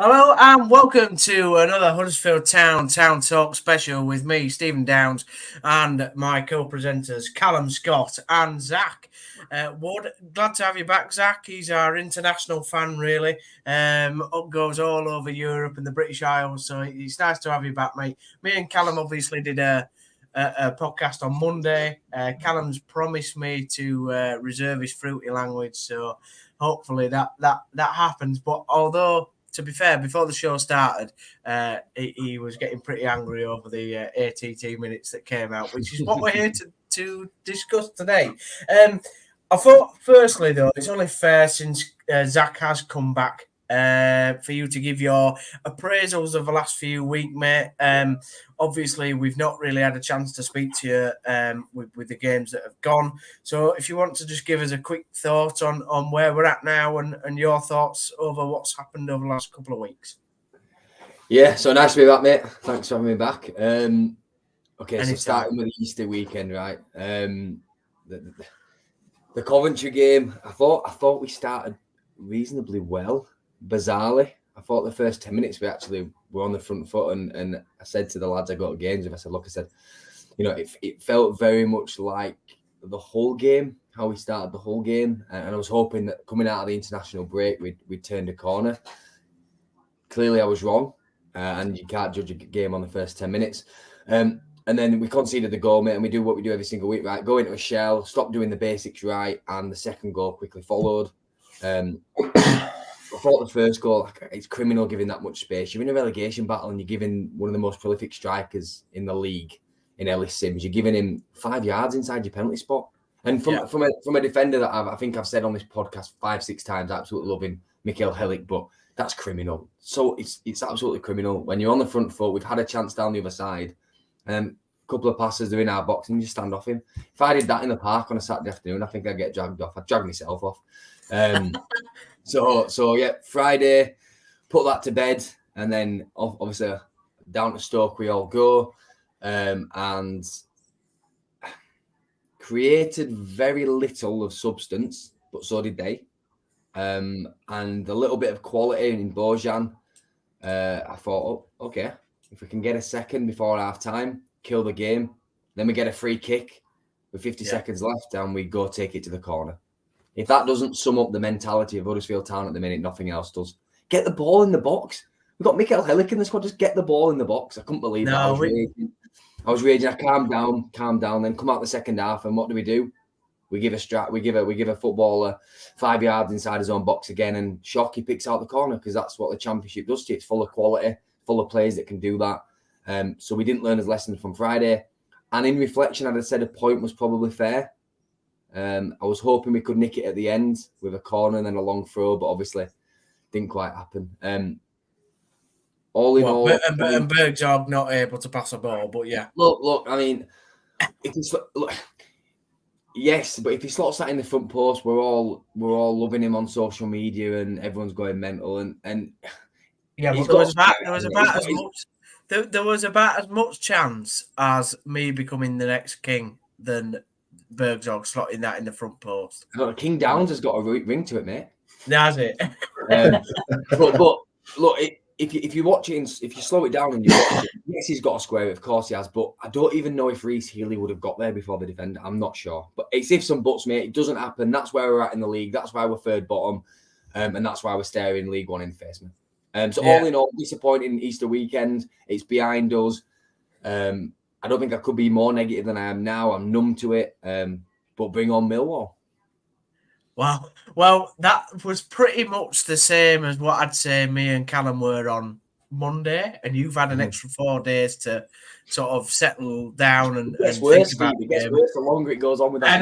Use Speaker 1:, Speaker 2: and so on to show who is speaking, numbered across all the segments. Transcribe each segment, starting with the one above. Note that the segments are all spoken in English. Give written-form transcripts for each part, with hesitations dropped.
Speaker 1: Hello and welcome to another Huddersfield Town Talk special with me, Stephen Downs, and my co-presenters Callum, Scott, and Zach. Wood, glad to have you back, Zach. He's our international fan, really. Goes all over Europe and the British Isles, so it's nice to have you back, mate. Me and Callum obviously did a podcast on Monday. Callum's promised me to reserve his fruity language, so hopefully that happens. But although, to be fair, before the show started, he was getting pretty angry over the ATT minutes that came out, which is what we're here to discuss today. I thought, firstly, though, it's only fair since Zach has come back for you to give your appraisals of the last few weeks, mate. Obviously, we've not really had a chance to speak to you with the games that have gone. So if you want to just give us a quick thought on where we're at now and your thoughts over what's happened over the last couple of weeks.
Speaker 2: Yeah, so nice to be back, mate. Thanks for having me back. Okay, so starting with the Easter weekend, right? The Coventry game, I thought we started reasonably well, bizarrely. I thought the first 10 minutes we were on the front foot, and I said to the lads I got to games with, I said, it felt very much like the whole game, how we started the whole game, and I was hoping that coming out of the international break, we'd turned a corner. Clearly I was wrong, and you can't judge a game on the first 10 minutes. And then we conceded the goal, mate, and we do what we do every single week, right? Go into a shell, stop doing the basics right, and the second goal quickly followed. I thought the first goal, it's criminal giving that much space. You're in a relegation battle and you're giving one of the most prolific strikers in the league, in Ellis Sims, you're giving him 5 yards inside your penalty spot. And from a defender that I think I've said on this podcast 5-6 times, absolutely loving Mikael Helik, but that's criminal. So it's absolutely criminal. When you're on the front foot, we've had a chance down the other side, a couple of passes, they're in our box, and you stand off him. If I did that in the park on a Saturday afternoon, I think I'd get dragged off. I'd drag myself off. So yeah, Friday, put that to bed, and then obviously down to Stoke we all go, and created very little of substance, but so did they, and a little bit of quality in Bojan. I thought, okay, if we can get a second before half time, kill the game, then we get a free kick with 50 seconds left, and we go take it to the corner. If that doesn't sum up the mentality of Huddersfield Town at the minute, nothing else does. Get the ball in the box. We've got Mikael Helik in the squad. Just get the ball in the box. I couldn't believe that. I was raging. I calmed down. Then come out the second half, and what do? We give a footballer 5 yards inside his own box again, and Shockey picks out the corner because that's what the Championship does to you. It's full of quality, full of players that can do that. So we didn't learn his lessons from Friday. And in reflection, I'd have said a point was probably fair. I was hoping we could nick it at the end with a corner and then a long throw, but obviously didn't quite happen. All in all,
Speaker 1: and Bergzorg not able to pass a ball, but yeah.
Speaker 2: Look. I mean, yes, but if he slots that in the front post, we're all loving him on social media and everyone's going mental. And
Speaker 1: yeah, but there was about as much chance as me becoming the next king than Bergzorg slotting that in the front post.
Speaker 2: King Downs has got a ring to it, mate.
Speaker 1: That's it.
Speaker 2: But look, if you watch it, if you slow it down and you watch it, yes, he's got a square. Of course he has, but I don't even know if Reece Healy would have got there before the defender. I'm not sure, but it's ifs and buts, mate. It doesn't happen. That's where we're at in the league. That's why we're third bottom, and that's why we're staring League One in the face, man. All in all, disappointing Easter weekend. It's behind us. I don't think I could be more negative than I am now. I'm numb to it. But bring on Millwall.
Speaker 1: Wow. Well, that was pretty much the same as what I'd say me and Callum were on Monday, and you've had an extra 4 days to sort of settle down and
Speaker 2: think about it. It gets worse the longer it goes on with that.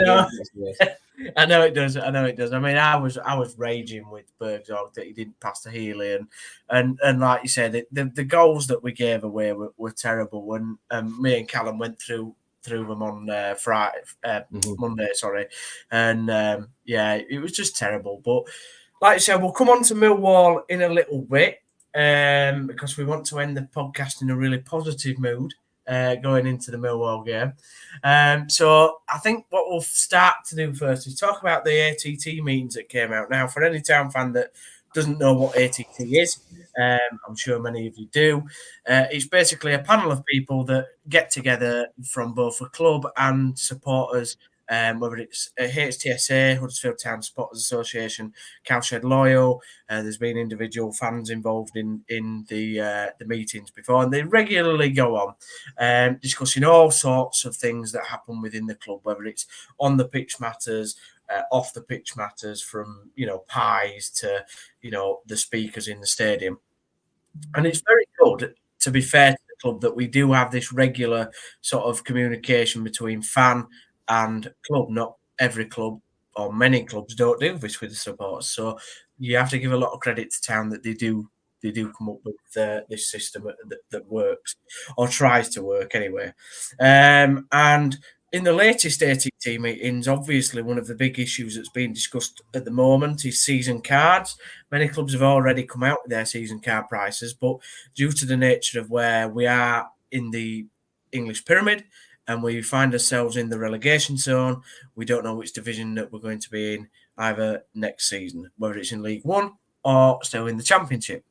Speaker 1: I know it does. I mean, I was raging with Bergzorg that he didn't pass to Healy, and like you said, the goals that we gave away were terrible. And me and Callum went through them on Monday, and it was just terrible. But like I said, we'll come on to Millwall in a little bit because we want to end the podcast in a really positive mood. Going into the Millwall game. So I think what we'll start to do first is talk about the ATT meetings that came out. Now, for any Town fan that doesn't know what ATT is, I'm sure many of you do. It's basically a panel of people that get together from both a club and supporters, whether it's HTSA, Huddersfield Town Supporters Association, Cowshed Loyal. There's been individual fans involved in the meetings before, and they regularly go on discussing all sorts of things that happen within the club, whether it's on the pitch matters, off the pitch matters, from pies to the speakers in the stadium. And it's very good, to be fair to the club, that we do have this regular sort of communication between fan and club. Not every club or many clubs don't do this with the supporters. So you have to give a lot of credit to Town that they do come up with this system that works, or tries to work anyway. And in the latest ATT meetings, obviously one of the big issues that's being discussed at the moment is season cards. Many clubs have already come out with their season card prices, but due to the nature of where we are in the English pyramid and we find ourselves in the relegation zone, we don't know which division that we're going to be in either next season, whether it's in League One or still in the Championship.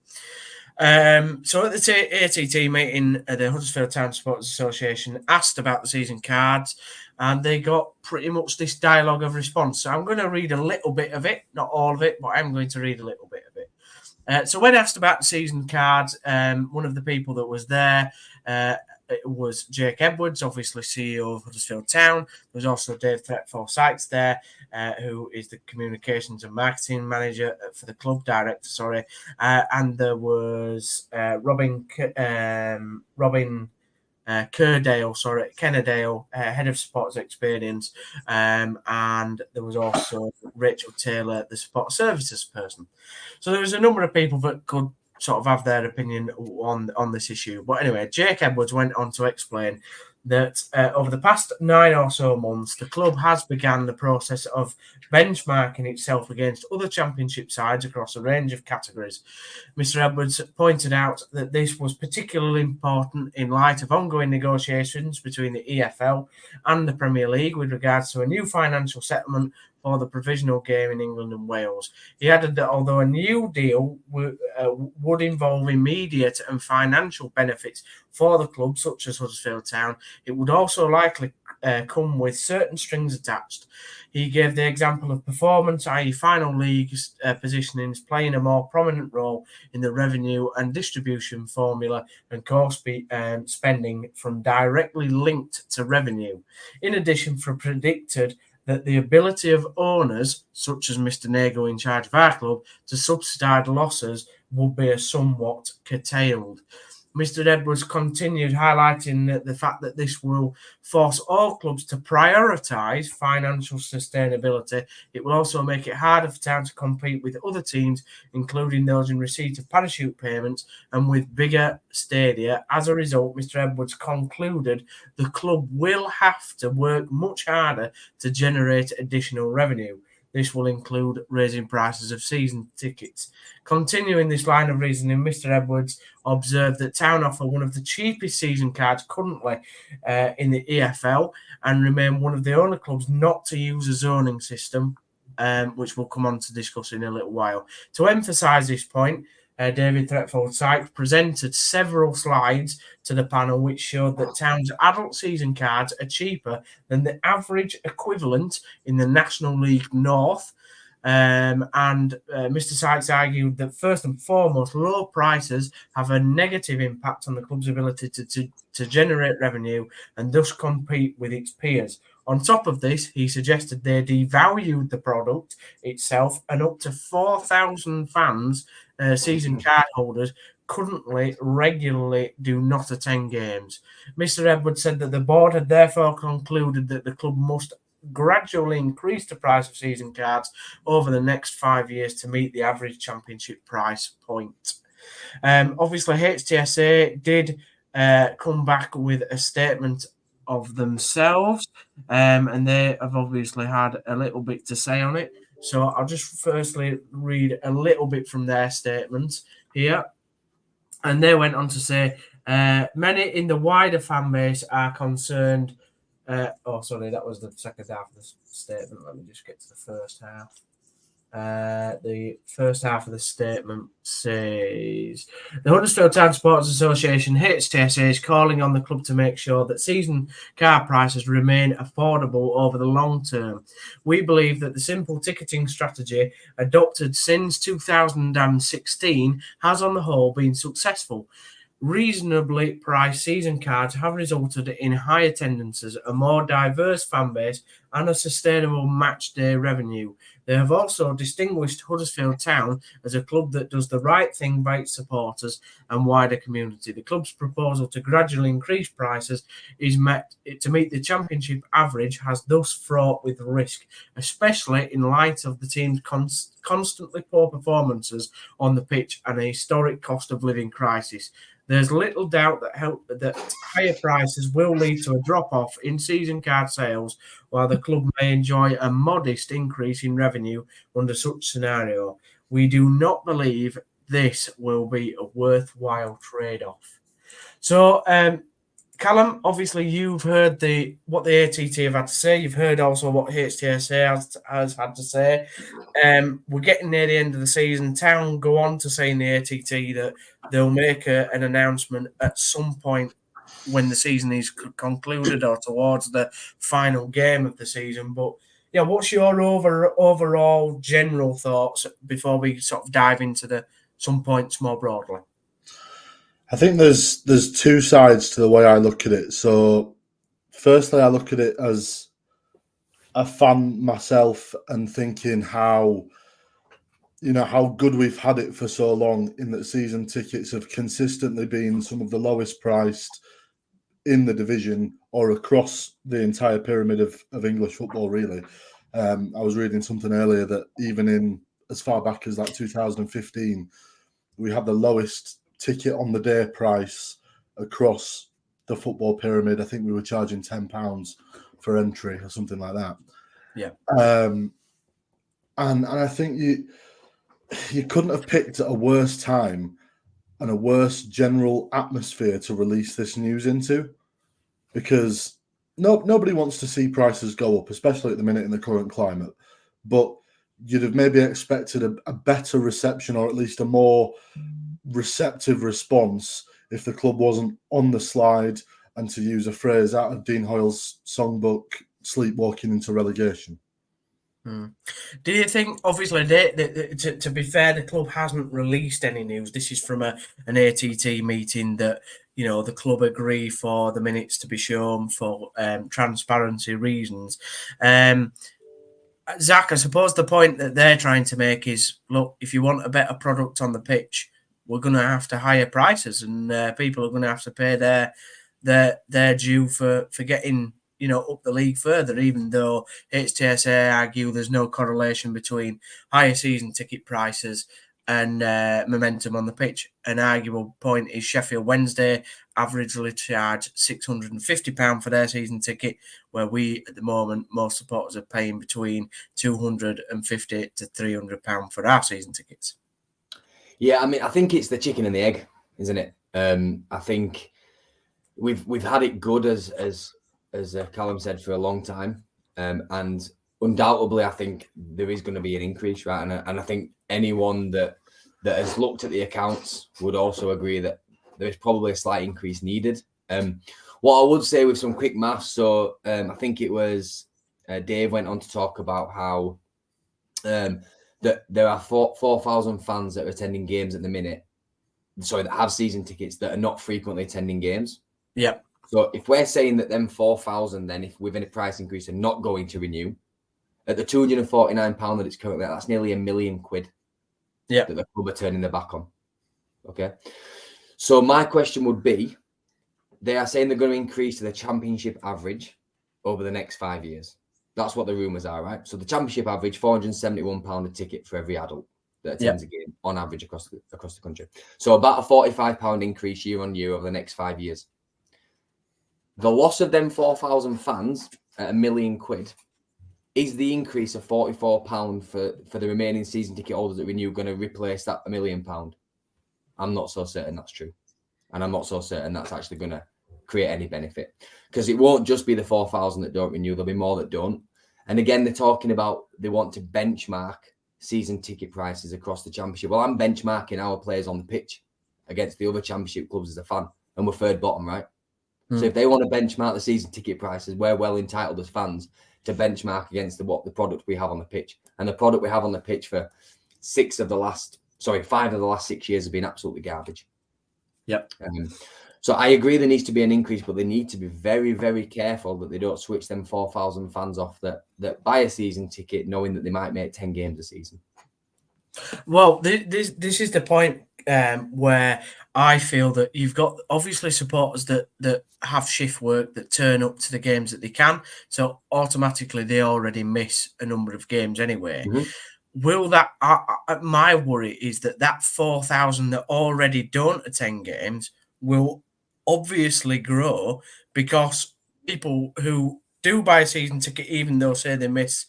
Speaker 1: So at the ATT meeting, the Huddersfield Town Supporters Association asked about the season cards, and they got pretty much this dialogue of response. So I'm going to read a little bit of it, not all of it, but I'm going to read a little bit of it. So when asked about the season cards, one of the people that was there, it was Jake Edwards, obviously CEO of Huddersfield Town. There was also Dave Forsyth there, who is the communications and marketing manager for the club, director, sorry. And there was Robin Kennedale, head of supporters experience, and there was also Rachel Taylor, the support services person. So there was a number of people that could sort of have their opinion on this issue. But anyway, Jake Edwards went on to explain that over the past 9 or so months, the club has begun the process of benchmarking itself against other championship sides across a range of categories. Mr. Edwards pointed out that this was particularly important in light of ongoing negotiations between the EFL and the Premier League with regards to a new financial settlement for the provisional game in England and Wales. He added that although a new deal would involve immediate and financial benefits for the club, such as Huddersfield Town, it would also likely come with certain strings attached. He gave the example of performance, i.e. final league positionings, playing a more prominent role in the revenue and distribution formula and course spending from directly linked to revenue. In addition, predicted that the ability of owners, such as Mr. Nago in charge of our club, to subsidise losses would be somewhat curtailed. Mr. Edwards continued highlighting the fact that this will force all clubs to prioritise financial sustainability. It will also make it harder for Town to compete with other teams, including those in receipt of parachute payments and with bigger stadia. As a result, Mr. Edwards concluded the club will have to work much harder to generate additional revenue. This will include raising prices of season tickets. Continuing this line of reasoning, Mr. Edwards observed that Town offer one of the cheapest season cards currently in the EFL and remain one of the only clubs not to use a zoning system, which we'll come on to discuss in a little while. To emphasise this point, David Thetford-Sykes presented several slides to the panel which showed that Town's adult season cards are cheaper than the average equivalent in the National League North. Mr. Sykes argued that first and foremost, low prices have a negative impact on the club's ability to generate revenue and thus compete with its peers. On top of this, he suggested they devalued the product itself, and up to 4,000 fans, season card holders, currently regularly do not attend games. Mr. Edwards said that the board had therefore concluded that the club must gradually increase the price of season cards over the next 5 years to meet the average championship price point. Obviously, HTSA did come back with a statement of themselves, and they have obviously had a little bit to say on it. So I'll just firstly read a little bit from their statement here. And they went on to say, many in the wider fan base are concerned. Sorry, that was the second half of the statement. Let me just get to the first half. The first half of the statement says the Huddersfield Town Supporters Association HTSA is calling on the club to make sure that season card prices remain affordable over the long term. We believe that the simple ticketing strategy adopted since 2016 has on the whole been successful. Reasonably priced season cards have resulted in high attendances, a more diverse fan base, and a sustainable match day revenue. They have also distinguished Huddersfield Town as a club that does the right thing by its supporters and wider community. The club's proposal to gradually increase prices is met to meet the Championship average has thus fraught with risk, especially in light of the team's constantly poor performances on the pitch and a historic cost of living crisis. There's little doubt that higher prices will lead to a drop-off in season card sales, while the club may enjoy a modest increase in revenue under such scenario. We do not believe this will be a worthwhile trade-off. So, Callum, obviously you've heard what the ATT have had to say. You've heard also what HTSA has had to say. We're getting near the end of the season. Town go on to say in the ATT that they'll make an announcement at some point when the season is concluded or towards the final game of the season. But yeah, what's your overall general thoughts before we sort of dive into some points more broadly?
Speaker 3: I think there's two sides to the way I look at it. So, firstly, I look at it as a fan myself and thinking how good we've had it for so long, in that season tickets have consistently been some of the lowest priced in the division or across the entire pyramid of English football, really. I was reading something earlier that even in as far back as 2015, we had the lowest ticket on the day price across the football pyramid. I think we were charging £10 for entry or something like that.
Speaker 1: Yeah.
Speaker 3: And I think you couldn't have picked a worse time and a worse general atmosphere to release this news into, because nobody wants to see prices go up, especially at the minute in the current climate. But you'd have maybe expected a better reception, or at least a more receptive response, if the club wasn't on the slide, and to use a phrase out of Dean Hoyle's songbook, sleepwalking into relegation.
Speaker 1: Do you think, obviously, to be fair, the club hasn't released any news. This is from an ATT meeting that, the club agree for the minutes to be shown for transparency reasons. Zach, I suppose the point that they're trying to make is, look, if you want a better product on the pitch, we're going to have to higher prices, and people are going to have to pay their due for getting up the league further, even though HTSA argue there's no correlation between higher season ticket prices and momentum on the pitch. An arguable point is Sheffield Wednesday averagely charge £650 for their season ticket, where we, at the moment, most supporters are paying between £250 to £300 for our season tickets.
Speaker 2: Yeah, I mean, I think it's the chicken and the egg, isn't it? I think we've had it good, as Callum said, for a long time, and undoubtedly, I think there is going to be an increase, right? And I think anyone that has looked at the accounts would also agree that there is probably a slight increase needed. What I would say with some quick maths, so I think it was Dave went on to talk about how that there are 4,000 fans that are attending games at the minute, that have season tickets that are not frequently attending games.
Speaker 1: Yeah. So
Speaker 2: if we're saying that them 4,000, then if with any price increase are not going to renew, at the £249 that it's currently at, that's nearly £1 million that the club are turning their back on. Okay. So my question would be, they are saying they're going to increase to the Championship average over the next 5 years. That's what the rumours are, right? So the Championship average, £471 a ticket for every adult that attends a game on average across the country. So about a £45 increase year on year over the next 5 years. The loss of them 4,000 fans at £1 million is the increase of £44 for the remaining season ticket holders that renew going to replace that £1 million? I'm not so certain that's true. And I'm not so certain that's actually going to create any benefit, because it won't just be the 4,000 that don't renew. There'll be more that don't. And again, they're talking about they want to benchmark season ticket prices across the Championship. Well, I'm benchmarking our players on the pitch against the other Championship clubs as a fan, and we're third bottom, right? So if they want to benchmark the season ticket prices, we're well entitled as fans to benchmark against the product we have on the pitch. And the product we have on the pitch for 5 of the last 6 years have been absolutely garbage.
Speaker 1: Yep.
Speaker 2: So I agree there needs to be an increase, but they need to be very, very careful that they don't switch them 4,000 fans off that buy a season ticket knowing that they might make 10 games a season.
Speaker 1: Well, this is the point where I feel that you've got obviously supporters that have shift work, that turn up to the games that they can. So automatically they already miss a number of games anyway.
Speaker 2: Mm-hmm.
Speaker 1: Will that? My worry is that 4,000 that already don't attend games will obviously grow because people who do buy a season ticket, even though say they miss,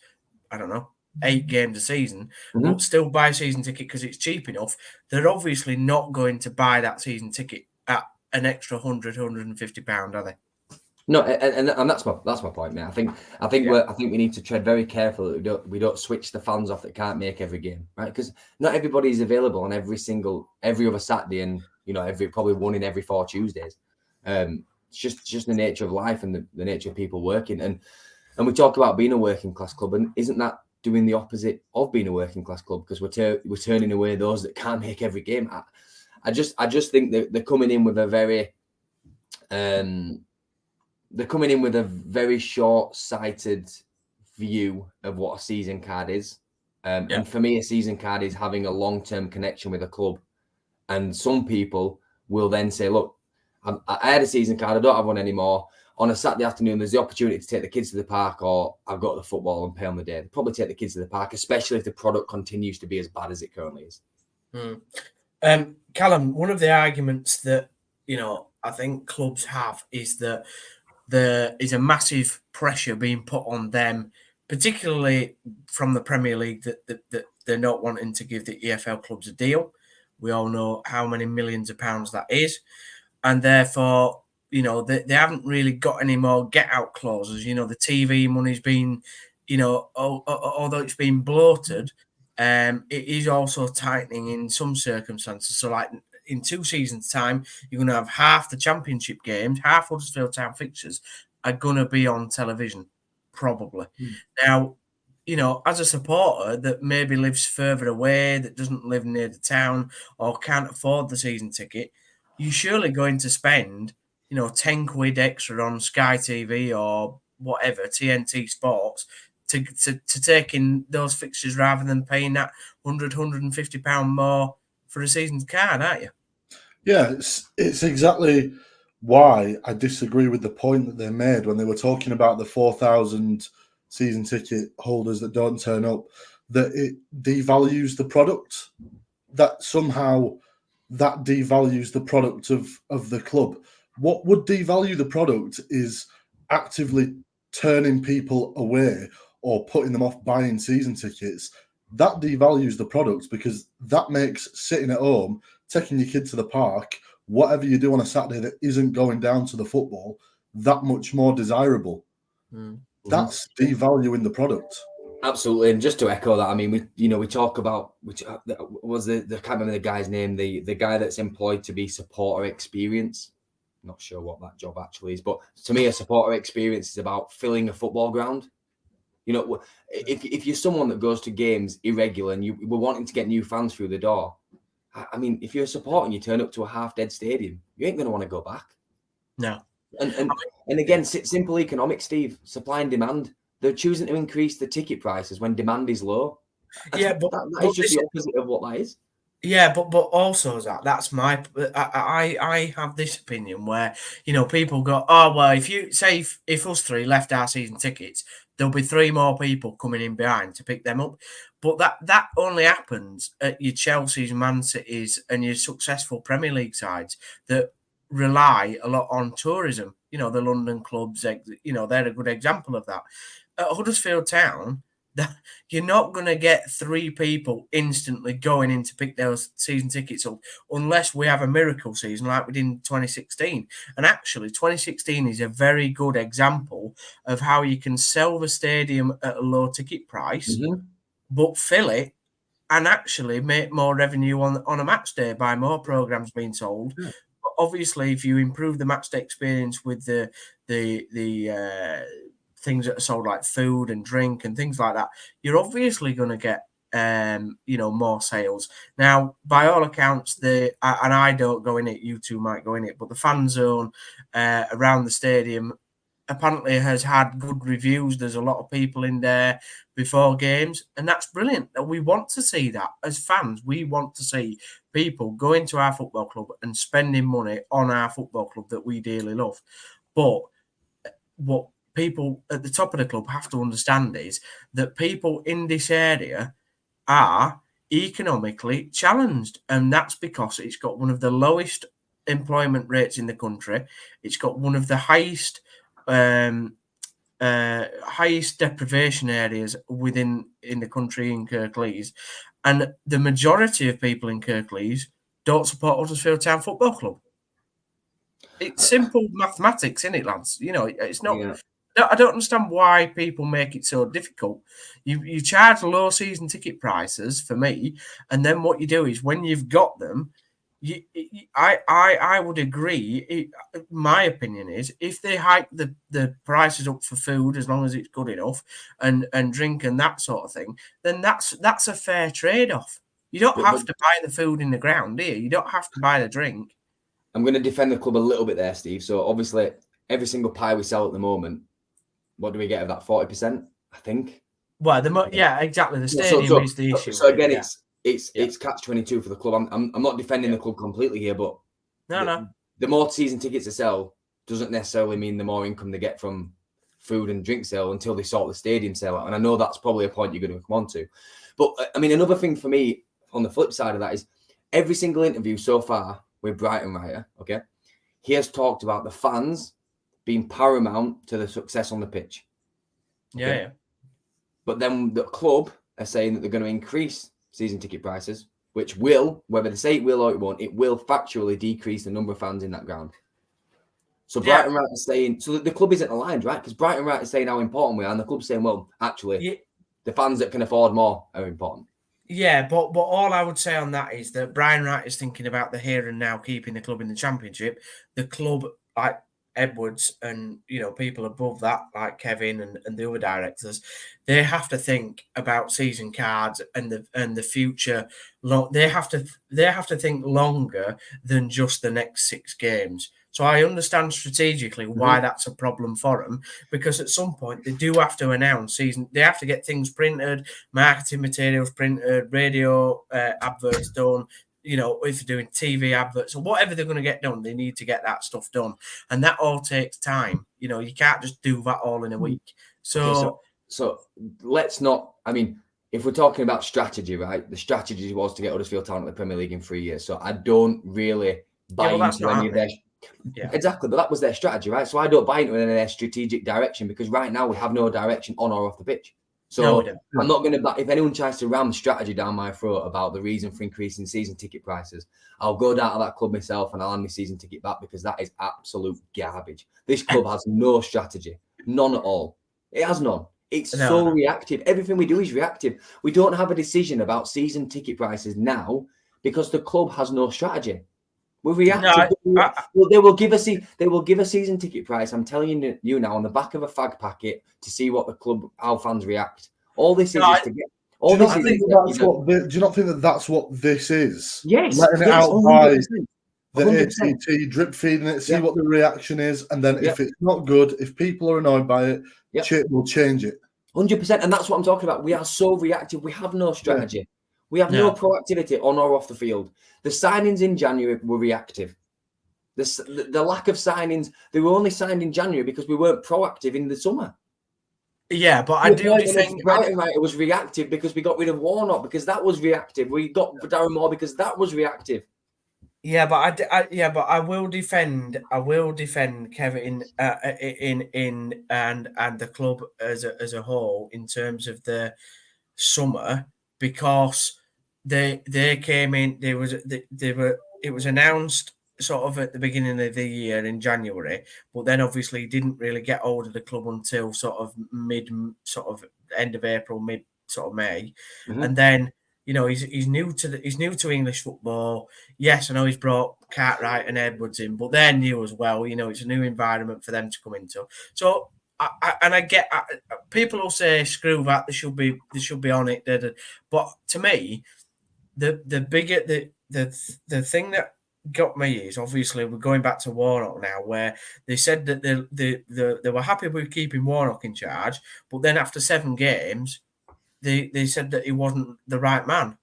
Speaker 1: I don't know, 8 games a season, but still buy a season ticket because it's cheap enough, they're obviously not going to buy that season ticket at an extra £100-150, are they?
Speaker 2: No, and that's my point, mate. I think we need to tread very carefully that we don't switch the fans off that can't make every game, right? Because not everybody is available on every other Saturday, and probably one in every 4 Tuesdays. It's just the nature of life and the nature of people working, and we talk about being a working class club, and isn't that doing the opposite of being a working class club? Because we're turning away those that can't make every game. I just think that they're coming in with a very short-sighted view of what a season card is. And for me, a season card is having a long-term connection with a club. And some people will then say, look, I had a season card, I don't have one anymore. On a Saturday afternoon, there's the opportunity to take the kids to the park, or I've got the football and pay on the day. They'll probably take the kids to the park, especially if the product continues to be as bad as it currently is.
Speaker 1: Callum, one of the arguments that, I think clubs have is that there is a massive pressure being put on them, particularly from the Premier League, that they're not wanting to give the EFL clubs a deal. We all know how many millions of pounds that is. And therefore, they haven't really got any more get-out clauses. The TV money's been, although it's been bloated, it is also tightening in some circumstances. So, like in 2 seasons' time, you're going to have half the Championship games, half Huddersfield Town fixtures are going to be on television, probably. Now, as a supporter that maybe lives further away, that doesn't live near the town or can't afford the season ticket, you're surely going to spend, 10 quid extra on Sky TV or whatever, TNT Sports, to take in those fixtures rather than paying that £100-150 more for a season's card, aren't you?
Speaker 3: Yeah, it's exactly why I disagree with the point that they made when they were talking about the 4,000 season ticket holders that don't turn up, that it devalues the product, that somehow that devalues the product of the club. What would devalue the product is actively turning people away or putting them off buying season tickets. That devalues the product because that makes sitting at home, taking your kid to the park, whatever you do on a Saturday that isn't going down to the football, that much more desirable. That's devaluing the product.
Speaker 2: Absolutely, and just to echo that, I mean, we talk about I can't remember the guy's name, the guy that's employed to be supporter experience. Not sure what that job actually is, but to me, a supporter experience is about filling a football ground. If you're someone that goes to games irregular and you were wanting to get new fans through the door, I mean, if you're a supporter and you turn up to a half-dead stadium, you ain't going to want to go back.
Speaker 1: No.
Speaker 2: And again, simple economics, Steve, supply and demand. They're choosing to increase the ticket prices when demand is low.
Speaker 1: Yeah, but
Speaker 2: that is just the opposite of what that is.
Speaker 1: Yeah, but also that's my. I have this opinion where people go, oh well, if you say if us 3 left our season tickets, there'll be 3 more people coming in behind to pick them up. But that only happens at your Chelsea's, Man City's, and your successful Premier League sides that rely a lot on tourism. The London clubs, they're a good example of that. At Huddersfield Town, you're not going to get 3 people instantly going in to pick those season tickets up unless we have a miracle season like we did in 2016. And actually, 2016 is a very good example of how you can sell the stadium at a low ticket price, but fill it and actually make more revenue on a match day by more programs being sold.
Speaker 2: Yeah.
Speaker 1: But obviously, if you improve the match day experience with the things that are sold like food and drink and things like that, you're obviously going to get more sales. Now, by all accounts, and I don't go in it, you two might go in it, but the fan zone around the stadium apparently has had good reviews. There's a lot of people in there before games, and that's brilliant. We want to see that as fans. We want to see people going to our football club and spending money on our football club that we dearly love. But what people at the top of the club have to understand is that people in this area are economically challenged, and that's because it's got one of the lowest employment rates in the country. It's got one of the highest deprivation areas in the country in Kirklees, and the majority of people in Kirklees don't support Huddersfield Town Football Club. It's simple mathematics, isn't it, lads? It's not. Yeah. I don't understand why people make it so difficult. You charge low season ticket prices for me, and then what you do is when you've got them, I would agree. My opinion is if they hike the prices up for food, as long as it's good enough, and drink and that sort of thing, then that's a fair trade-off. You don't have to buy the food in the ground, do you? You don't have to buy the drink.
Speaker 2: I'm going to defend the club a little bit there, Steve. So obviously, every single pie we sell at the moment, what do we get of that? 40%, I think.
Speaker 1: Well, exactly. The stadium is the issue.
Speaker 2: So again, it's catch-22 for the club. I'm not defending the club completely here, but the more season tickets they sell doesn't necessarily mean the more income they get from food and drink sale until they sort the stadium sale out. And I know that's probably a point you're going to come on to. But I mean, another thing for me on the flip side of that is every single interview so far with Brighton Writer, okay, he has talked about the fans being paramount to the success on the pitch.
Speaker 1: Okay? Yeah.
Speaker 2: But then the club are saying that they're going to increase season ticket prices, which will, whether they say it will or it won't, it will factually decrease the number of fans in that ground. So Brighton Wright is saying, so the club isn't aligned, right? Because Brighton Wright is saying how important we are, and the club's saying, well, actually, the fans that can afford more are important.
Speaker 1: Yeah, but all I would say on that is that Brian Wright is thinking about the here and now, keeping the club in the Championship. The club, like Edwards and people above that, like Kevin and the other directors, they have to think about season cards and the future. They have to think longer than just the next 6 games. So I understand strategically why that's a problem for them, because at some point they do have to announce season. They have to get things printed, marketing materials printed, radio adverts done. If they're doing TV adverts or whatever they're going to get done, they need to get that stuff done. And that all takes time. You can't just do that all in a week. So
Speaker 2: let's not, I mean, if we're talking about strategy, right? The strategy was to get Huddersfield Town at the Premier League in 3 years. So I don't really buy into any of their... Yeah. Exactly, but that was their strategy, right? So I don't buy into any of their strategic direction because right now we have no direction on or off the pitch. So I'm not going to, if anyone tries to ram strategy down my throat about the reason for increasing season ticket prices, I'll go down to that club myself and I'll hand my season ticket back because that is absolute garbage. This club has no strategy, none at all. It has none. It's reactive. Everything we do is reactive. We don't have a decision about season ticket prices now because the club has no strategy. We're reactive. They will give a season ticket price. I'm telling you now on the back of a fag packet to see what the club, how fans react. All this is to get. Do you
Speaker 3: not think that that's what this is?
Speaker 2: Yes,
Speaker 3: letting it out by the ATT, drip feeding it, see what the reaction is, and then if it's not good, if people are annoyed by it, we'll change it.
Speaker 2: 100%, and that's what I'm talking about. We are so reactive. We have no strategy. Yeah. We have no proactivity on or off the field. The signings in January were reactive. The lack of signings, they were only signed in January because we weren't proactive in the summer.
Speaker 1: Yeah, but I do think
Speaker 2: Brighton Wright was reactive because we got rid of Warnock because that was reactive. We got Darren Moore because that was reactive.
Speaker 1: Yeah, but I will defend Kevin and the club as a whole in terms of the summer, because they came in. It was announced sort of at the beginning of the year in January, but then obviously didn't really get hold of the club until sort of end of April, mid sort of May, and then he's new to English football. Yes, I know he's brought Cartwright and Edwards in, but they're new as well. It's a new environment for them to come into. So I get people will say screw that, they should be on it. But to me, the bigger the thing that got me is obviously we're going back to Warnock now, where they said that they were happy with keeping Warnock in charge, but then after 7 games, they said that he wasn't the right man.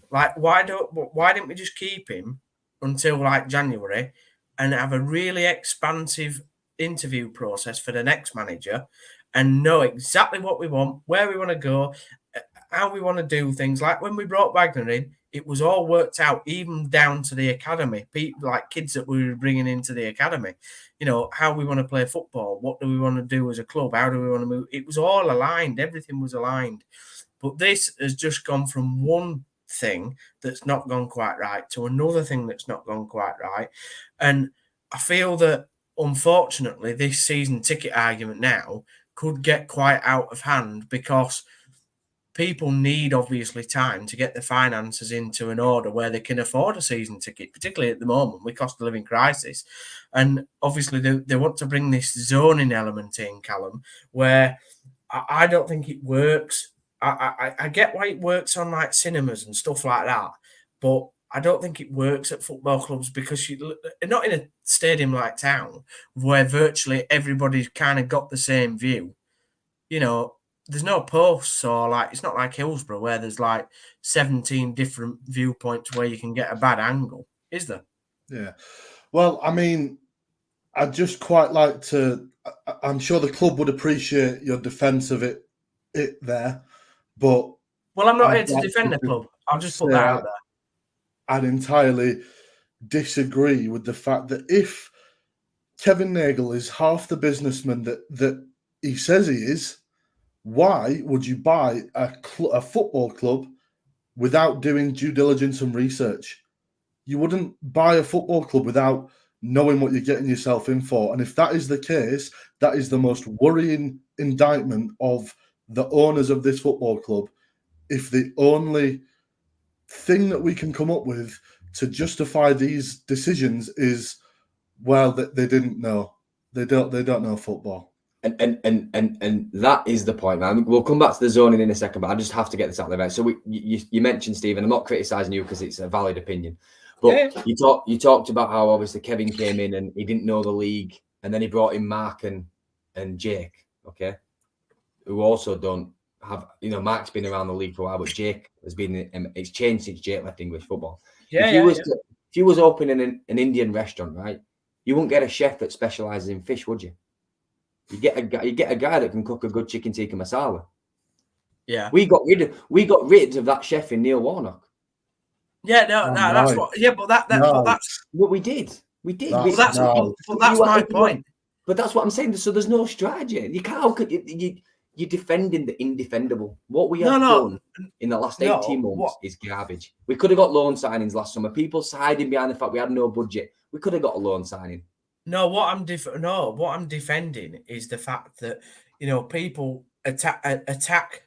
Speaker 1: Like, why didn't we just keep him until like January and have a really expansive interview process for the next manager and know exactly what we want, where we want to go, how we want to do things? Like when we brought Wagner in, it was all worked out, even down to the academy. People like kids that we were bringing into the academy, how we want to play football, what do we want to do as a club, how do we want to move? It was all aligned. Everything was aligned. But this has just gone from one thing that's not gone quite right to another thing that's not gone quite right. And I feel that, unfortunately, this season ticket argument now could get quite out of hand because people need, obviously, time to get the finances into an order where they can afford a season ticket, particularly at the moment with cost of living crisis. And obviously they want to bring this zoning element in, Callum, where I don't think it works. I get why it works on like cinemas and stuff like that, but I don't think it works at football clubs because you're not in a stadium like Town where virtually everybody's kind of got the same view. There's no posts, or like it's not like Hillsborough where there's like 17 different viewpoints where you can get a bad angle, is there?
Speaker 3: Yeah. Well, I mean, I'd just quite like to. I'm sure the club would appreciate your defence of it there, but
Speaker 1: I'm not here to defend the club. I'll just put that out there.
Speaker 3: I'd entirely disagree with the fact that if Kevin Nagel is half the businessman that he says he is, why would you buy a football club without doing due diligence and research? You wouldn't buy a football club without knowing what you're getting yourself in for. And if that is the case, that is the most worrying indictment of the owners of this football club. If the only thing that we can come up with to justify these decisions is, well, they didn't know. They don't know football.
Speaker 2: And that is the point, man. We'll come back to the zoning in a second, but I just have to get this out of the way. So you mentioned, Stephen, I'm not criticising you because it's a valid opinion, but you talked about how obviously Kevin came in and he didn't know the league, and then he brought in Mark and Jake, okay, who also don't have, Mark's been around the league for a while, but Jake has been. It's changed since Jake left English football. If you was opening an Indian restaurant, right, you wouldn't get a chef that specialises in fish, would you? You get a guy that can cook a good chicken tikka masala.
Speaker 1: Yeah,
Speaker 2: we got rid of that chef in Neil Warnock.
Speaker 1: Yeah, that's what. Yeah, but that's
Speaker 2: what we did.
Speaker 1: That's my point.
Speaker 2: But that's what I'm saying. So there's no strategy. You can't. How could you're defending the indefendable? What we have done in the last 18 months is garbage. We could have got loan signings last summer. People hiding behind the fact we had no budget. We could have got a loan signing.
Speaker 1: No, what I'm defending is the fact that people attacked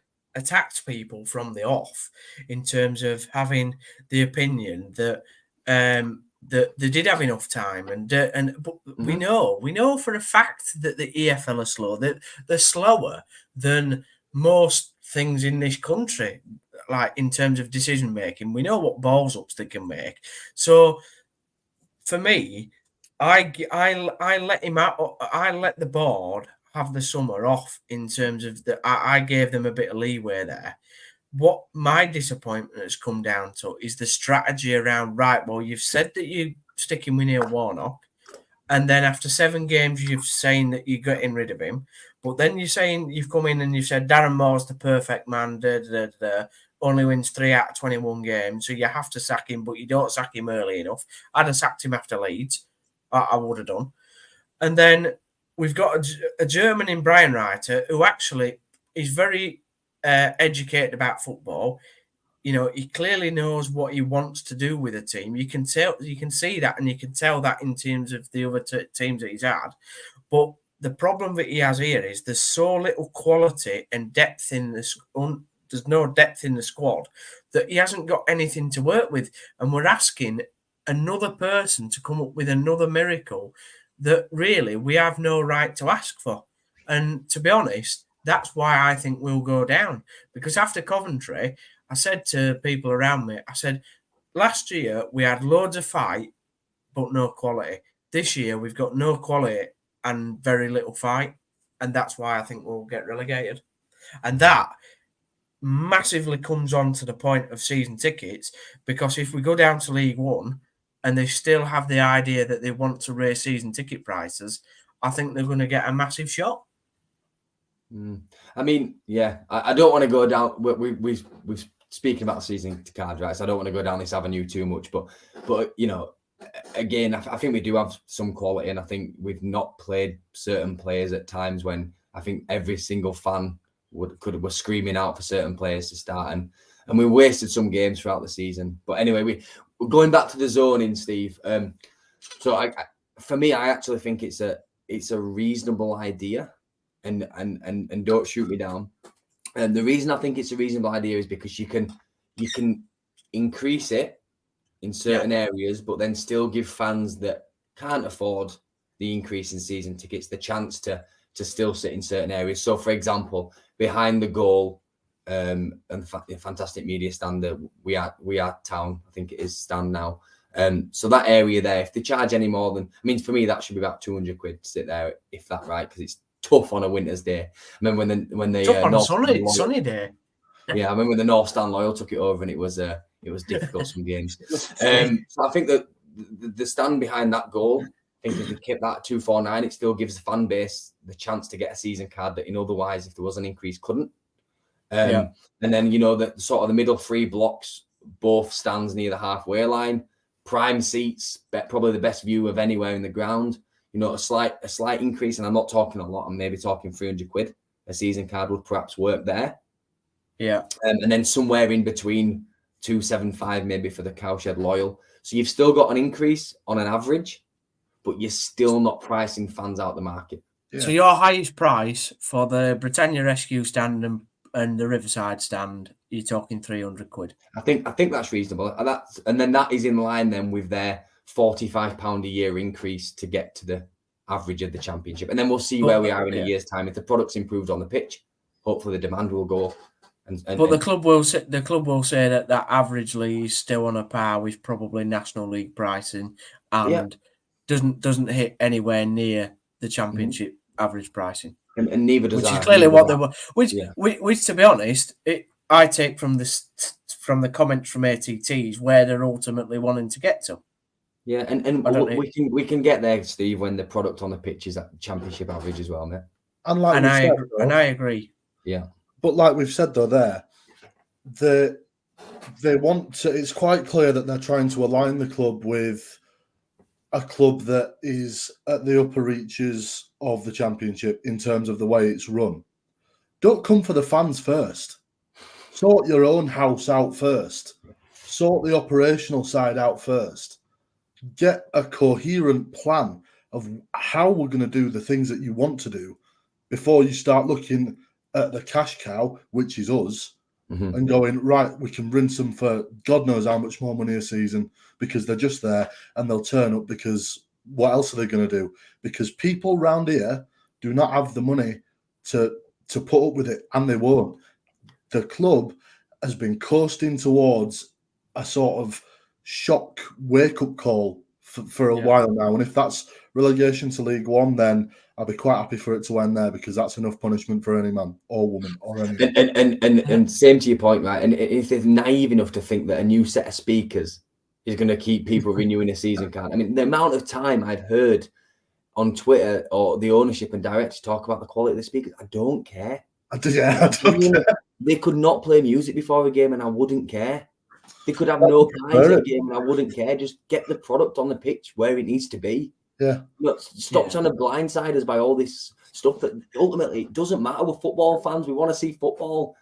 Speaker 1: people from the off in terms of having the opinion that that they did have enough time, but we know for a fact that the EFL are slow. That they're slower than most things in this country, like in terms of decision making. We know what balls ups they can make. So for me, I let him out. I let the board have the summer off in terms of I gave them a bit of leeway there. What my disappointment has come down to is the strategy around, right, well, you've said that you're sticking with Neil Warnock, and then after 7 games, you've saying that you're getting rid of him, but then you're saying you've come in and you've said Darren Moore's the perfect man, only wins 3 out of 21 games, so you have to sack him, but you don't sack him early enough. I'd have sacked him after Leeds. I would have done. And then we've got a German in Brian Reiter who actually is very educated about football. He clearly knows what he wants to do with a team. You can see that, and you can tell that in terms of the other teams that he's had. But the problem that he has here is there's so little quality and depth in this there's no depth in the squad, that he hasn't got anything to work with. And we're asking another person to come up with another miracle that really we have no right to ask for. And to be honest, that's why I think we'll go down. Because after Coventry, I said to people around me, I said, last year we had loads of fight, but no quality. This year we've got no quality and very little fight. And that's why I think we'll get relegated. And that massively comes on to the point of season tickets, because if we go down to League One and they still have the idea that they want to raise season ticket prices, I think they're going to get a massive shock.
Speaker 2: I mean, yeah, I don't want to go down. We've speaking about season card, right? So I don't want to go down this avenue too much, but you know, again, I think we do have some quality, and I think we've not played certain players at times when I think every single fan was screaming out for certain players to start, and we wasted some games throughout the season. But anyway, we're going back to the zoning, Steve. So for me, I actually think it's a reasonable idea, and don't shoot me down. And the reason I think it's a reasonable idea is because you can increase it in certain areas, but then still give fans that can't afford the increase in season tickets the chance to still sit in certain areas. So, for example, behind the goal and fantastic media stand that we are Town, I think it is stand now. So that area there, if they charge any more than, I mean, for me that should be about 200 quid to sit there, if that right, because it's tough on a winter's day. I remember when they
Speaker 1: tough on a sunny day.
Speaker 2: Yeah, I remember when the North Stand Loyal took it over, and it was difficult some games. So I think that the stand behind that goal, I think if they kept that at 249, it still gives the fan base the chance to get a season card that, otherwise, if there was an increase, couldn't. And then, you know, the sort of the middle three blocks, both stands near the halfway line, prime seats, probably the best view of anywhere in the ground. You know, a slight increase, and I'm not talking a lot. I'm maybe talking 300 quid. A season card would perhaps work there.
Speaker 1: Yeah.
Speaker 2: And then somewhere in between 275 maybe for the Cowshed Loyal. So you've still got an increase on an average, but you're still not pricing fans out the market.
Speaker 1: Yeah. So your highest price for the Britannia Rescue stand and the Riverside stand, you're talking 300 quid.
Speaker 2: I think that's reasonable. And then that is in line then with their £45 a year increase to get to the average of the Championship. And then we'll see where we are in a year's time. If the product's improved on the pitch, hopefully the demand will go up. But
Speaker 1: the club will say that averagely is still on a par with probably National League pricing, and doesn't hit anywhere near the Championship average pricing.
Speaker 2: And neither does
Speaker 1: which is clearly what they were. Which to be honest, I take from the comments from ATTs where they're ultimately wanting to get to.
Speaker 2: Yeah, and we can get there, Steve, when the product on the pitch is at the Championship average as well, mate.
Speaker 3: And I
Speaker 1: agree.
Speaker 2: Yeah.
Speaker 3: But like we've said though, they want to. It's quite clear that they're trying to align the club with a club that is at the upper reaches of the Championship in terms of the way it's run. Don't come for the fans first. Sort your own house out first. Sort the operational side out first. Get a coherent plan of how we're going to do the things that you want to do before you start looking at the cash cow, which is us, and going, right, we can rinse them for God knows how much more money a season because they're just there and they'll turn up because what else are they going to do? Because people round here do not have the money to put up with it, and they won't. The club has been coasting towards a sort of shock wake-up call for a while now, and if that's relegation to League One, then I'll be quite happy for it to end there because that's enough punishment for any man or woman or anyone.
Speaker 2: And same to your point, right? And if they're naive enough to think that a new set of speakers is going to keep people renewing a season card, I mean, the amount of time I've heard on Twitter or the ownership and directors talk about the quality of the speakers, I don't care.
Speaker 3: I don't care.
Speaker 2: They could not play music before a game and I wouldn't care. They could have no prize at a game and I wouldn't care. Just get the product on the pitch where it needs to be.
Speaker 3: Yeah.
Speaker 2: Stop trying to blindside us by all this stuff that ultimately it doesn't matter. We're football fans. We want to see football.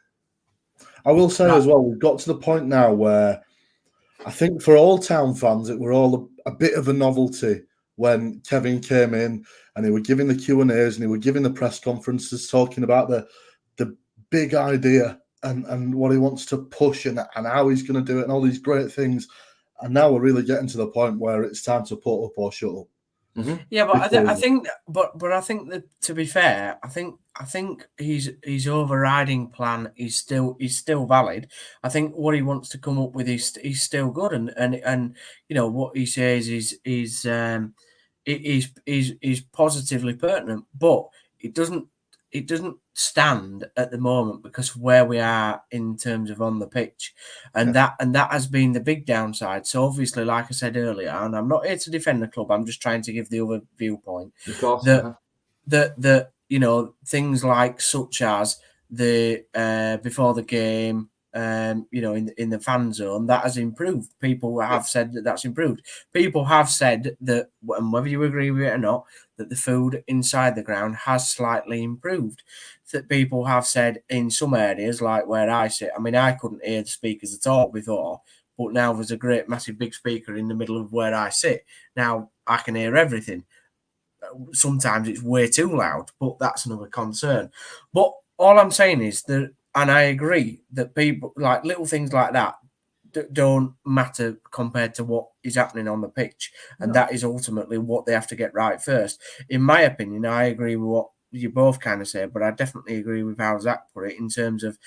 Speaker 3: I will say as well, we've got to the point now where I think for all Town fans, it were all a bit of a novelty when Kevin came in and he were giving the Q&As and he were giving the press conferences talking about the big idea and what he wants to push and how he's going to do it and all these great things. And now we're really getting to the point where it's time to put up or shut up.
Speaker 1: Mm-hmm. Yeah, but I think that, to be fair, I think his overriding plan is still valid. I think what he wants to come up with is still good, and you know what he says is positively pertinent, but it doesn't stand at the moment because of where we are in terms of on the pitch, and that has been the big downside. So obviously, like I said earlier, and I'm not here to defend the club, I'm just trying to give the other viewpoint.
Speaker 2: Of course,
Speaker 1: that you know, things like such as the before the game, you know, in the fan zone, that has improved. People have said that's improved. People have said that, and whether you agree with it or not, that the food inside the ground has slightly improved. That people have said in some areas, like where I sit, I mean, I couldn't hear the speakers at all before, but now there's a great massive big speaker in the middle of where I sit. Now I can hear everything. Sometimes it's way too loud, but that's another concern. But all I'm saying is that, and I agree that people, like little things like that, don't matter compared to what is happening on the pitch, and that is ultimately what they have to get right first. In my opinion, I agree with what you both kind of say, but I definitely agree with how Zach put it in terms of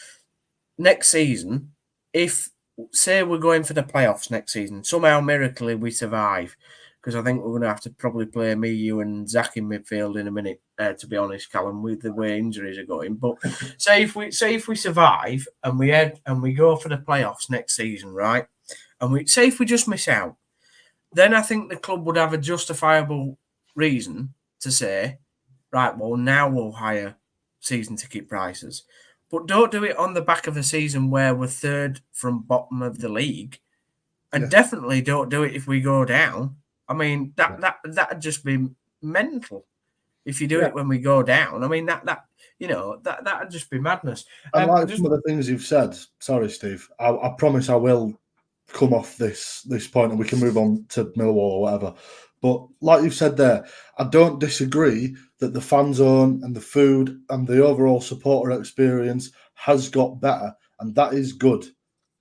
Speaker 1: next season. If, say, we're going for the playoffs next season, somehow miraculously we survive, because I think we're going to have to probably play me, you, and Zach in midfield in a minute. To be honest, Callum, with the way injuries are going. But say if we survive and we go for the playoffs next season, right? And we say if we just miss out, then I think the club would have a justifiable reason to say, right, well, now we'll hire season ticket prices. But don't do it on the back of a season where we're third from bottom of the league, and definitely don't do it if we go down. I mean, that'd just be mental if you do it when we go down. I mean, that'd just be madness.
Speaker 3: And like some of the things you've said, sorry, Steve, I promise I will come off this point and we can move on to Millwall or whatever. But like you've said there, I don't disagree that the fan zone and the food and the overall supporter experience has got better, and that is good,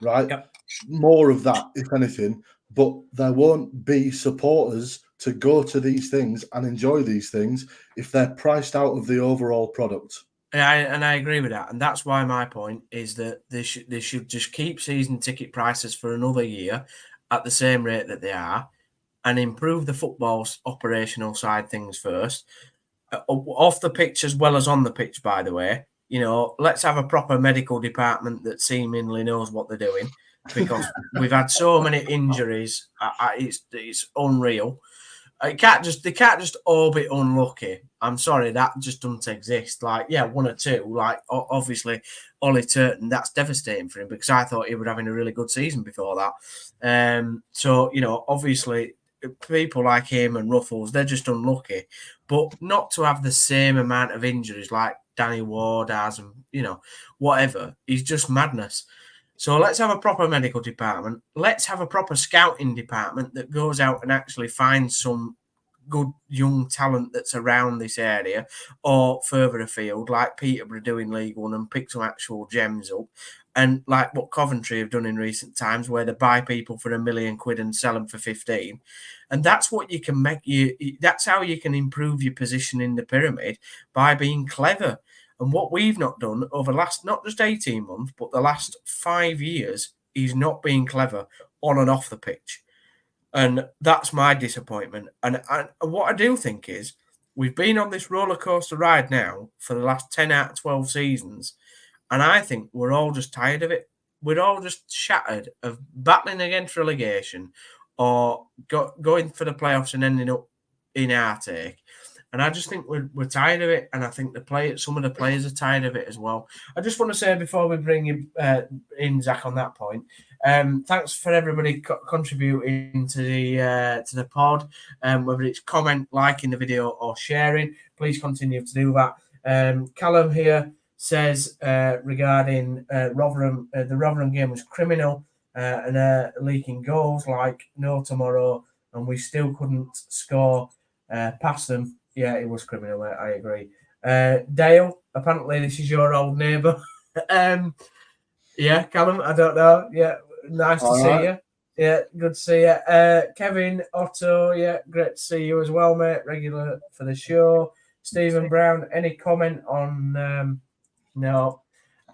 Speaker 3: right? Yep. More of that, if anything, but there won't be supporters to go to these things and enjoy these things if they're priced out of the overall product.
Speaker 1: And I agree with that. And that's why my point is that they should just keep season ticket prices for another year at the same rate that they are, and improve the football's operational side things first, off the pitch as well as on the pitch, by the way. You know, let's have a proper medical department that seemingly knows what they're doing, because we've had so many injuries. It's unreal. They can't just all be unlucky. I'm sorry, that just doesn't exist. Like, yeah, one or two. Like, obviously, Ollie Turton, that's devastating for him, because I thought he was having a really good season before that. So, you know, obviously, people like him and Ruffles, they're just unlucky. But not to have the same amount of injuries like Danny Ward has, and, you know, whatever, is just madness. So let's have a proper medical department. Let's have a proper scouting department that goes out and actually finds some good young talent that's around this area or further afield, like Peterborough do in League One, and pick some actual gems up. And like what Coventry have done in recent times, where they buy people for £1 million and sell them for 15. And that's what you can make that's how you can improve your position in the pyramid, by being clever. And what we've not done over the last, not just 18 months, but the last 5 years, is not being clever on and off the pitch. And that's my disappointment. And what I do think is, we've been on this roller coaster ride now for the last 10 out of 12 seasons. And I think we're all just tired of it. We're all just shattered of battling against relegation or going for the playoffs and ending up in Arctic. And I just think we're tired of it, and I think some of the players are tired of it as well. I just want to say, before we bring you in, Zach, on that point, thanks for everybody contributing to the pod, whether it's comment, liking the video, or sharing. Please continue to do that. Callum here says regarding Rotherham, the Rotherham game was criminal, and leaking goals like no tomorrow, and we still couldn't score past them. Yeah, it was criminal. I agree. Dale, apparently this is your old neighbour. Yeah, Callum, I don't know. Yeah, nice to see you. Yeah, good to see you. Kevin, Otto, yeah, great to see you as well, mate. Regular for the show. Stephen Brown, any comment on... no,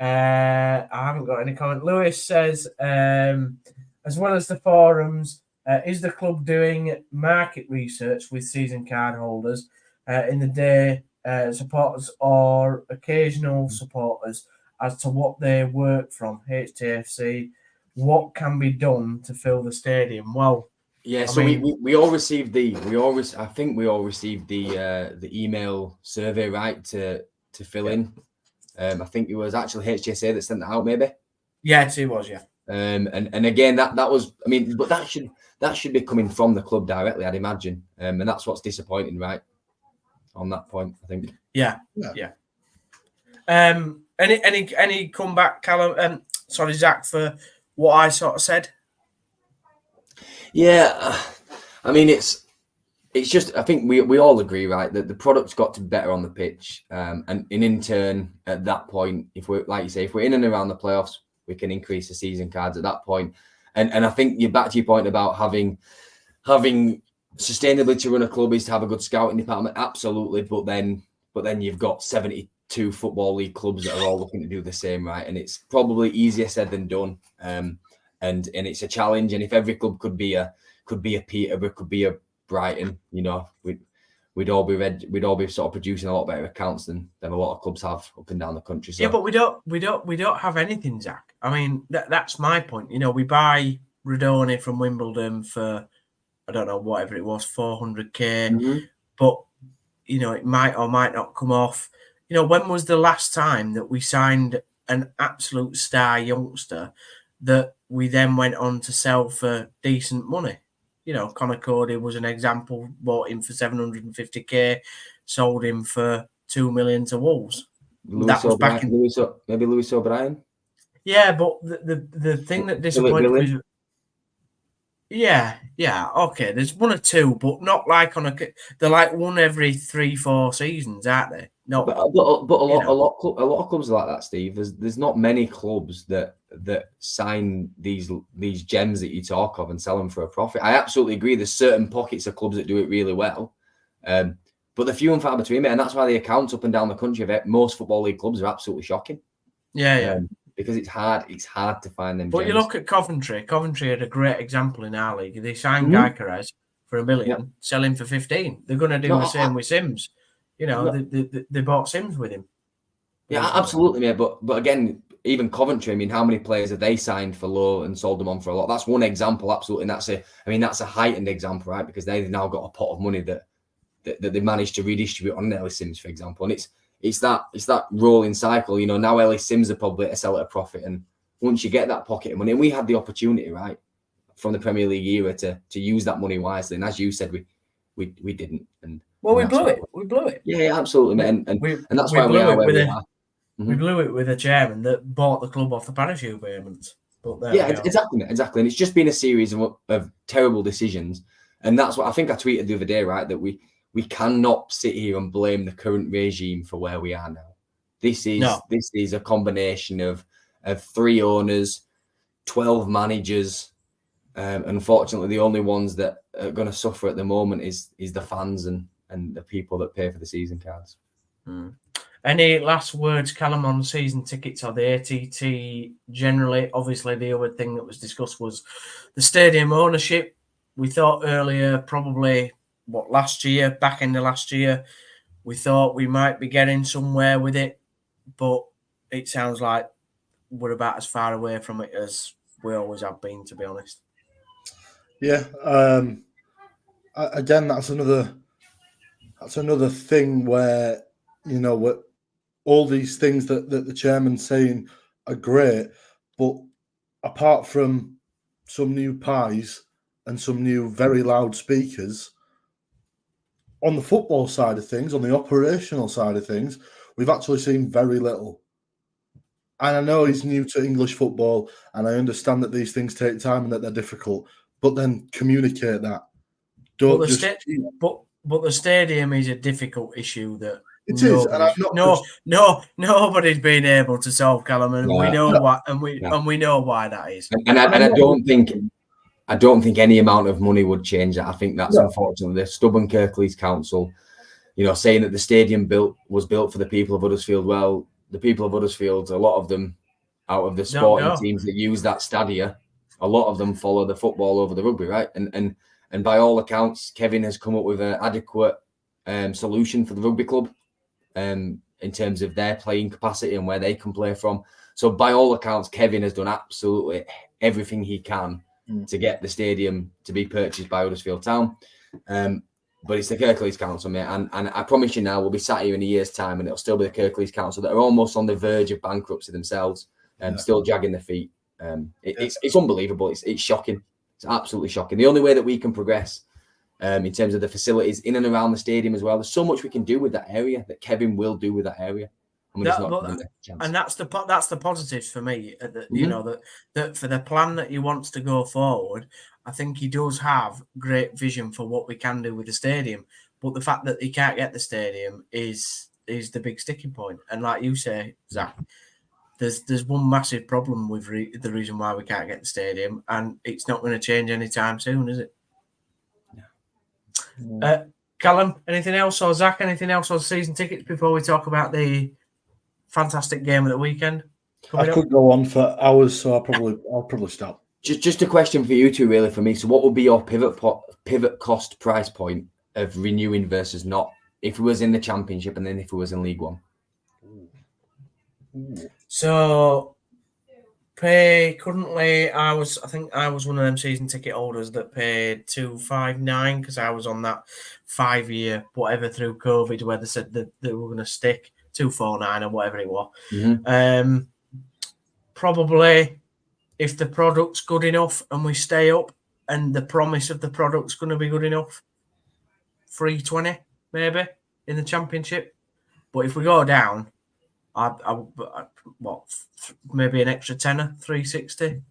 Speaker 1: I haven't got any comment. Lewis says, as well as the forums, is the club doing market research with season card holders in the day, supporters or occasional supporters as to what they work from HTFC? What can be done to fill the stadium? Well,
Speaker 2: yeah, so we all received the email survey, right, to fill in. I think it was actually HGSA that sent that out, maybe.
Speaker 1: Yes, it was, yeah.
Speaker 2: And again, that was, I mean, but that should be coming from the club directly, I'd imagine. And that's what's disappointing, right? On that point, I think.
Speaker 1: Yeah. Any comeback, Callum? Sorry, Zach, for what I sort of said.
Speaker 2: Yeah, I mean, it's just, I think we all agree, right, that the product's got to be better on the pitch, and in turn, at that point, if we're, like you say, if we're in and around the playoffs, we can increase the season cards at that point. And I think you're back to your point about having sustainably to run a club is to have a good scouting department, absolutely. But then you've got 72 football league clubs that are all looking to do the same, right? And it's probably easier said than done. And it's a challenge. And if every club could be a Peterborough, could be a Brighton, you know, we'd all be sort of producing a lot better accounts than a lot of clubs have up and down the country. So.
Speaker 1: Yeah, but we don't have anything, Zach. I mean, that's my point. You know, we buy Rodoni from Wimbledon for, I don't know, whatever it was, 400k, but you know, it might or might not come off. You know, when was the last time that we signed an absolute star youngster that we then went on to sell for decent money? You know, Connor Cody was an example, bought him for 750k, sold him for 2 million to Wolves.
Speaker 2: Lewis O'Brien.
Speaker 1: Yeah, but the thing that disappointed me. Yeah, okay. There's one or two, but not like on a. They're like one every 3-4 seasons, aren't they? No,
Speaker 2: but a lot of clubs are like that, Steve. There's not many clubs that sign these gems that you talk of and sell them for a profit. I absolutely agree. There's certain pockets of clubs that do it really well, but they're few and far between, mate. And that's why the accounts up and down the country of most football league clubs are absolutely shocking.
Speaker 1: Yeah.
Speaker 2: Because it's hard to find them.
Speaker 1: But gems. You look at Coventry. Coventry had a great example in our league. They signed Gyökeres for $1 million, sell him for 15. They're going to do the same with Sims. You know, they bought Sims with him.
Speaker 2: Yeah, absolutely, mate. But again, even Coventry, I mean, how many players have they signed for low and sold them on for a lot? That's one example, absolutely. And that's a heightened example, right? Because they've now got a pot of money that they managed to redistribute on Ellis Sims, for example. And it's that rolling cycle. You know, now Ellis Sims are probably to sell at a profit. And once you get that pocket of money, and we had the opportunity, right, from the Premier League era to use that money wisely. And as you said, we didn't.
Speaker 1: Well, we blew it. We blew it.
Speaker 2: Yeah, absolutely, mate. And that's why we are where we are.
Speaker 1: We blew it with a chairman that bought the club off the parachute payments.
Speaker 2: Exactly. And it's just been a series of terrible decisions. And that's what I think I tweeted the other day, right? That we cannot sit here and blame the current regime for where we are now. This is a combination of 3 owners, 12 managers. Unfortunately, the only ones that are going to suffer at the moment is the fans and the people that pay for the season cards.
Speaker 1: Any last words, Callum, on season tickets or the ATT generally? Obviously, the other thing that was discussed was the stadium ownership. We thought earlier, probably, back in the last year, we thought we might be getting somewhere with it, but it sounds like we're about as far away from it as we always have been, to be honest. Yeah.
Speaker 3: Again, that's another thing where, you know, all these things that the chairman's saying are great, but apart from some new pies and some new very loud speakers, on the football side of things, on the operational side of things, we've actually seen very little. And I know he's new to English football, and I understand that these things take time and that they're difficult, but then communicate that.
Speaker 1: But the stadium is a difficult issue that
Speaker 3: It is, and I'm not
Speaker 1: nobody's been able to solve Callum, and we know why, and we know why that is.
Speaker 2: And I don't think any amount of money would change that. I think that's unfortunately the stubborn Kirklees Council, saying that the stadium was built for the people of Huddersfield. Well, the people of Huddersfield, a lot of them, out of the sporting teams that use that stadia, a lot of them follow the football over the rugby, right? And by all accounts, Kevin has come up with an adequate solution for the rugby club in terms of their playing capacity and where they can play from. So by all accounts, Kevin has done absolutely everything he can to get the stadium to be purchased by Huddersfield Town. But it's the Kirklees Council, mate. And I promise you now, we'll be sat here in a year's time and it'll still be the Kirklees Council that are almost on the verge of bankruptcy themselves and still dragging their feet. It's unbelievable. It's shocking. It's absolutely shocking. The only way that we can progress in terms of the facilities in and around the stadium as well, there's so much we can do with that area that Kevin will do with that area. And
Speaker 1: that's the positives for me. That for the plan that he wants to go forward, I think he does have great vision for what we can do with the stadium. But the fact that he can't get the stadium is the big sticking point. And like you say, Zach, there's one massive problem with the reason why we can't get the stadium, and it's not going to change anytime soon, is it? No. Callum, anything else, or Zach, anything else on season tickets before we talk about the fantastic game of the weekend?
Speaker 3: I could go on for hours, so I'll probably stop.
Speaker 2: Just a question for you two, really, for me. So, what would be your pivot cost price point of renewing versus not, if it was in the Championship and then if it was in League One?
Speaker 1: So, currently, I think I was one of them season ticket holders that paid $259 because I was on that 5-year whatever through COVID where they said that they were going to stick $249 or whatever it was. Mm-hmm. Probably, if the product's good enough and we stay up, and the promise of the product's going to be good enough, $320 maybe in the Championship. But if we go down, maybe an extra tenner, $360.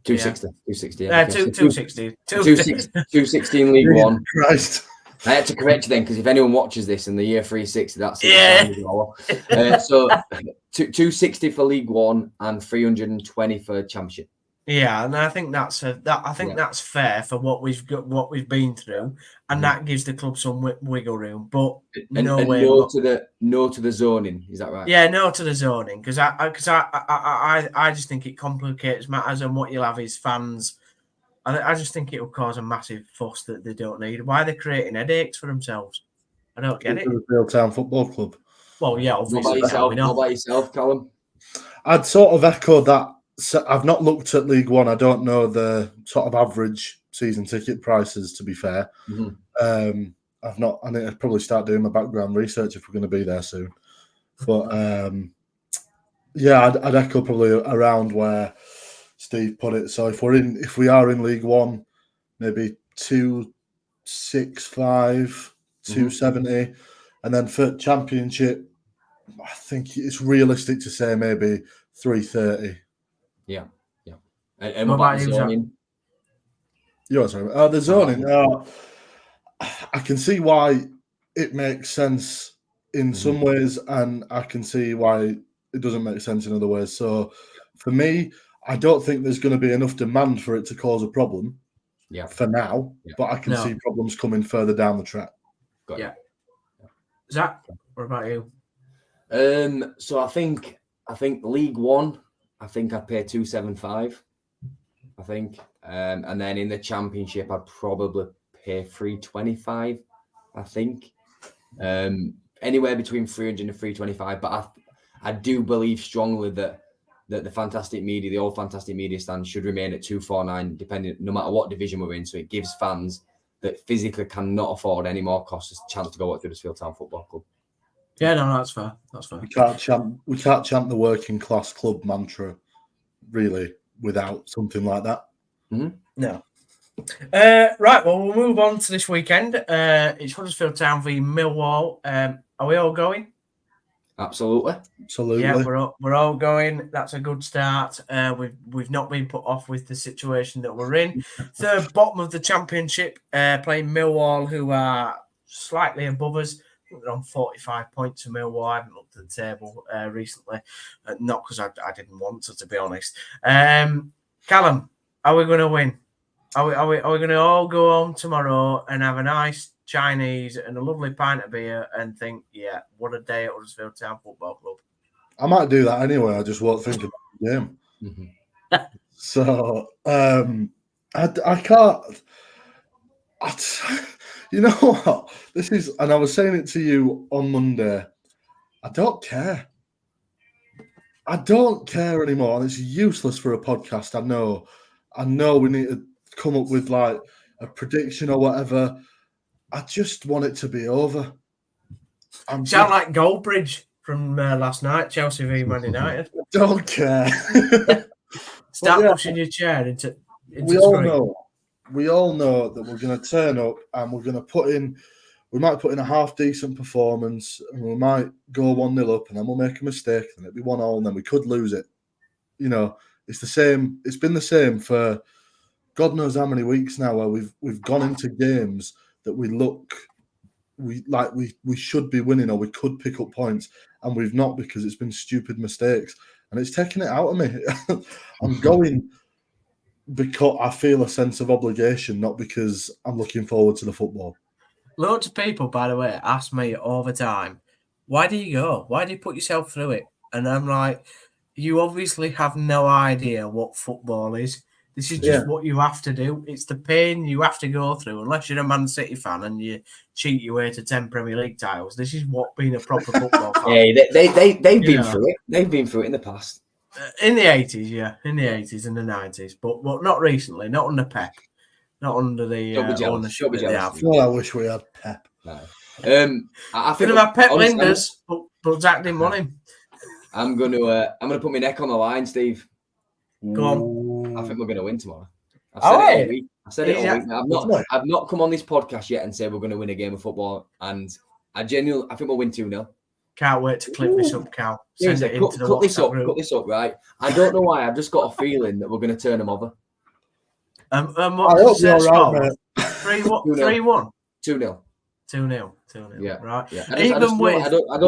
Speaker 2: 260.
Speaker 1: Yeah, 260.
Speaker 2: 260 in League One.
Speaker 3: Christ.
Speaker 2: I had to correct you then, because if anyone watches this in the year 360, that's it. So 260 for League One and 320 for Championship.
Speaker 1: Yeah, and I think that's that's fair for what we've been through, and that gives the club some wiggle room. But no
Speaker 2: to the zoning, is that right?
Speaker 1: Yeah, no to the zoning, because I just think it complicates matters, and what you'll have is fans. I just think it will cause a massive fuss that they don't need. Why are they creating headaches for themselves? I don't get it.
Speaker 3: Huddersfield Town Football Club.
Speaker 1: Well, yeah, obviously.
Speaker 2: What about yourself, Callum?
Speaker 3: I'd sort of echo that. So I've not looked at League One. I don't know the sort of average season ticket prices, to be fair. Mm-hmm. I've not. I need to probably start doing my background research if we're going to be there soon. But I'd echo probably around where Steve put it. So if we are in League One, maybe 265, 270, and then for Championship, I think it's realistic to say maybe 330.
Speaker 2: Yeah. And what about the zoning?
Speaker 3: The zoning. I can see why it makes sense in some ways, and I can see why it doesn't make sense in other ways. So for me, I don't think there's going to be enough demand for it to cause a problem.
Speaker 2: Yeah.
Speaker 3: For now, but I can see problems coming further down the track.
Speaker 1: Yeah. Zach, what about you?
Speaker 2: So I think League One, I think I'd pay 275. I think, and then in the Championship, I'd probably pay 325. I think, anywhere between 300 and 325. But I do believe strongly that the Fantastic Media, the old Fantastic Media stand, should remain at 249, depending no matter what division we're in. So it gives fans that physically cannot afford any more costs a chance to go watch Huddersfield Town Football Club.
Speaker 1: Yeah, no, that's fair. That's fair.
Speaker 3: We can't chant the working class club mantra, really, without something like that.
Speaker 1: Mm-hmm. No. Right, well, we'll move on to this weekend. It's Huddersfield Town v Millwall. Are we all going?
Speaker 2: Absolutely.
Speaker 1: Yeah, we're all going. That's a good start. We've not been put off with the situation that we're in. Third bottom of the Championship, playing Millwall, who are slightly above us. think they're on 45 points to Millwall. I haven't looked at the table recently, not because I didn't want to be honest. Callum, are we going to win? Are we going to all go home tomorrow and have a nice Chinese and a lovely pint of beer and think, yeah, what a day at Huddersfield Town Football Club?
Speaker 3: I might do that anyway. I just won't think about the game.
Speaker 2: Mm-hmm.
Speaker 3: So I can't. You know what? This is, and I was saying it to you on Monday. I don't care. I don't care anymore, and it's useless for a podcast. I know we need to come up with like a prediction or whatever. I just want it to be over.
Speaker 1: Sound like Goldbridge from last night, Chelsea v Man United.
Speaker 3: Don't care.
Speaker 1: Start pushing your chair into
Speaker 3: we all know that we're going to turn up and we're going to we might put in a half decent performance and we might go 1-0 up and then we'll make a mistake and it'll be 1-1 and then we could lose it. You know, it's the same. It's been the same for God knows how many weeks now where we've gone into games that we should be winning or we could pick up points and we've not because it's been stupid mistakes and it's taking it out of me. I'm going because I feel a sense of obligation, not because I'm looking forward to the football.
Speaker 1: Loads of people, by the way, ask me all the time, why do you go? Why do you put yourself through it? And I'm like, you obviously have no idea what football is. This is just what you have to do. It's the pain you have to go through, unless you're a Man City fan and you cheat your way to 10 Premier League titles. This is what being a proper football fan.
Speaker 2: Yeah, they've been through it. They've been through it in the past.
Speaker 1: In the 80s, yeah. In the 80s and the 90s. But not recently. Not under Pep. Not under the ownership that they have.
Speaker 3: Well, I wish we had Pep.
Speaker 2: No. I think
Speaker 1: could have had Pep Linders, but Zach didn't want him.
Speaker 2: I'm gonna put my neck on the line, Steve.
Speaker 1: Go on.
Speaker 2: I think we're gonna win tomorrow. I've said it all week. I've not come on this podcast yet and said we're gonna win a game of football, and I think we'll win 2-0.
Speaker 1: Can't wait to clip this up, Cal.
Speaker 2: Cut this up, right? I don't know why. I've just got a feeling that we're gonna turn them over.
Speaker 1: What was the score? 3-1.
Speaker 2: 2-0.
Speaker 1: 2-0.
Speaker 2: Yeah.
Speaker 1: Right.
Speaker 2: Yeah. I don't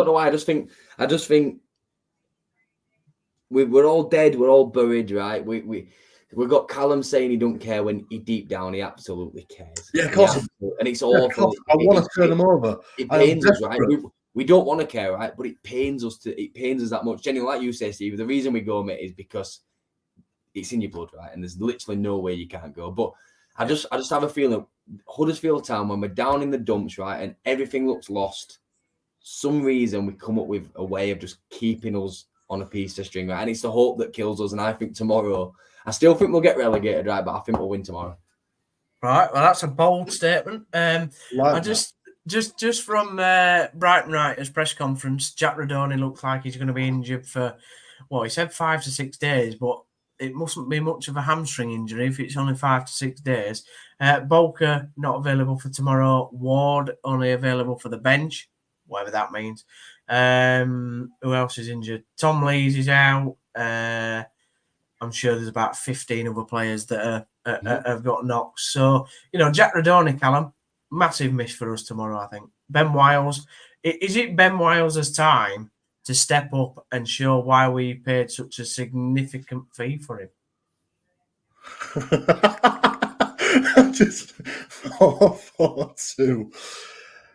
Speaker 2: know why. I just think we're all dead. We're all buried, right? We've got Callum saying he don't care when he deep down he absolutely cares.
Speaker 3: Yeah, of course.
Speaker 2: And it's awful.
Speaker 3: I want to turn them over.
Speaker 2: It pains us, right? We don't want to care, right? But it pains us that much. Genuinely, like you say, Steve, the reason we go, mate, is because it's in your blood, right? And there's literally no way you can't go. But I just have a feeling Huddersfield Town, when we're down in the dumps, right, and everything looks lost, some reason we come up with a way of just keeping us on a piece of string, right? And it's the hope that kills us. And I think tomorrow, I still think we'll get relegated, right? But I think we'll win tomorrow.
Speaker 1: Right. Well, that's a bold statement. Just from Brighton Writers' press conference, Jack Radoni looks like he's going to be injured for, he said 5 to 6 days, but it mustn't be much of a hamstring injury if it's only 5 to 6 days. Bolker not available for tomorrow. Ward only available for the bench, whatever that means. Who else is injured? Tom Lees is out. I'm sure there's about 15 other players that have got knocks. So, Jack Radoni, Callum, massive miss for us tomorrow, I think. Ben Wiles. Is it Ben Wiles' time to step up and show why we paid such a significant fee for him?
Speaker 3: Just 4-4-2.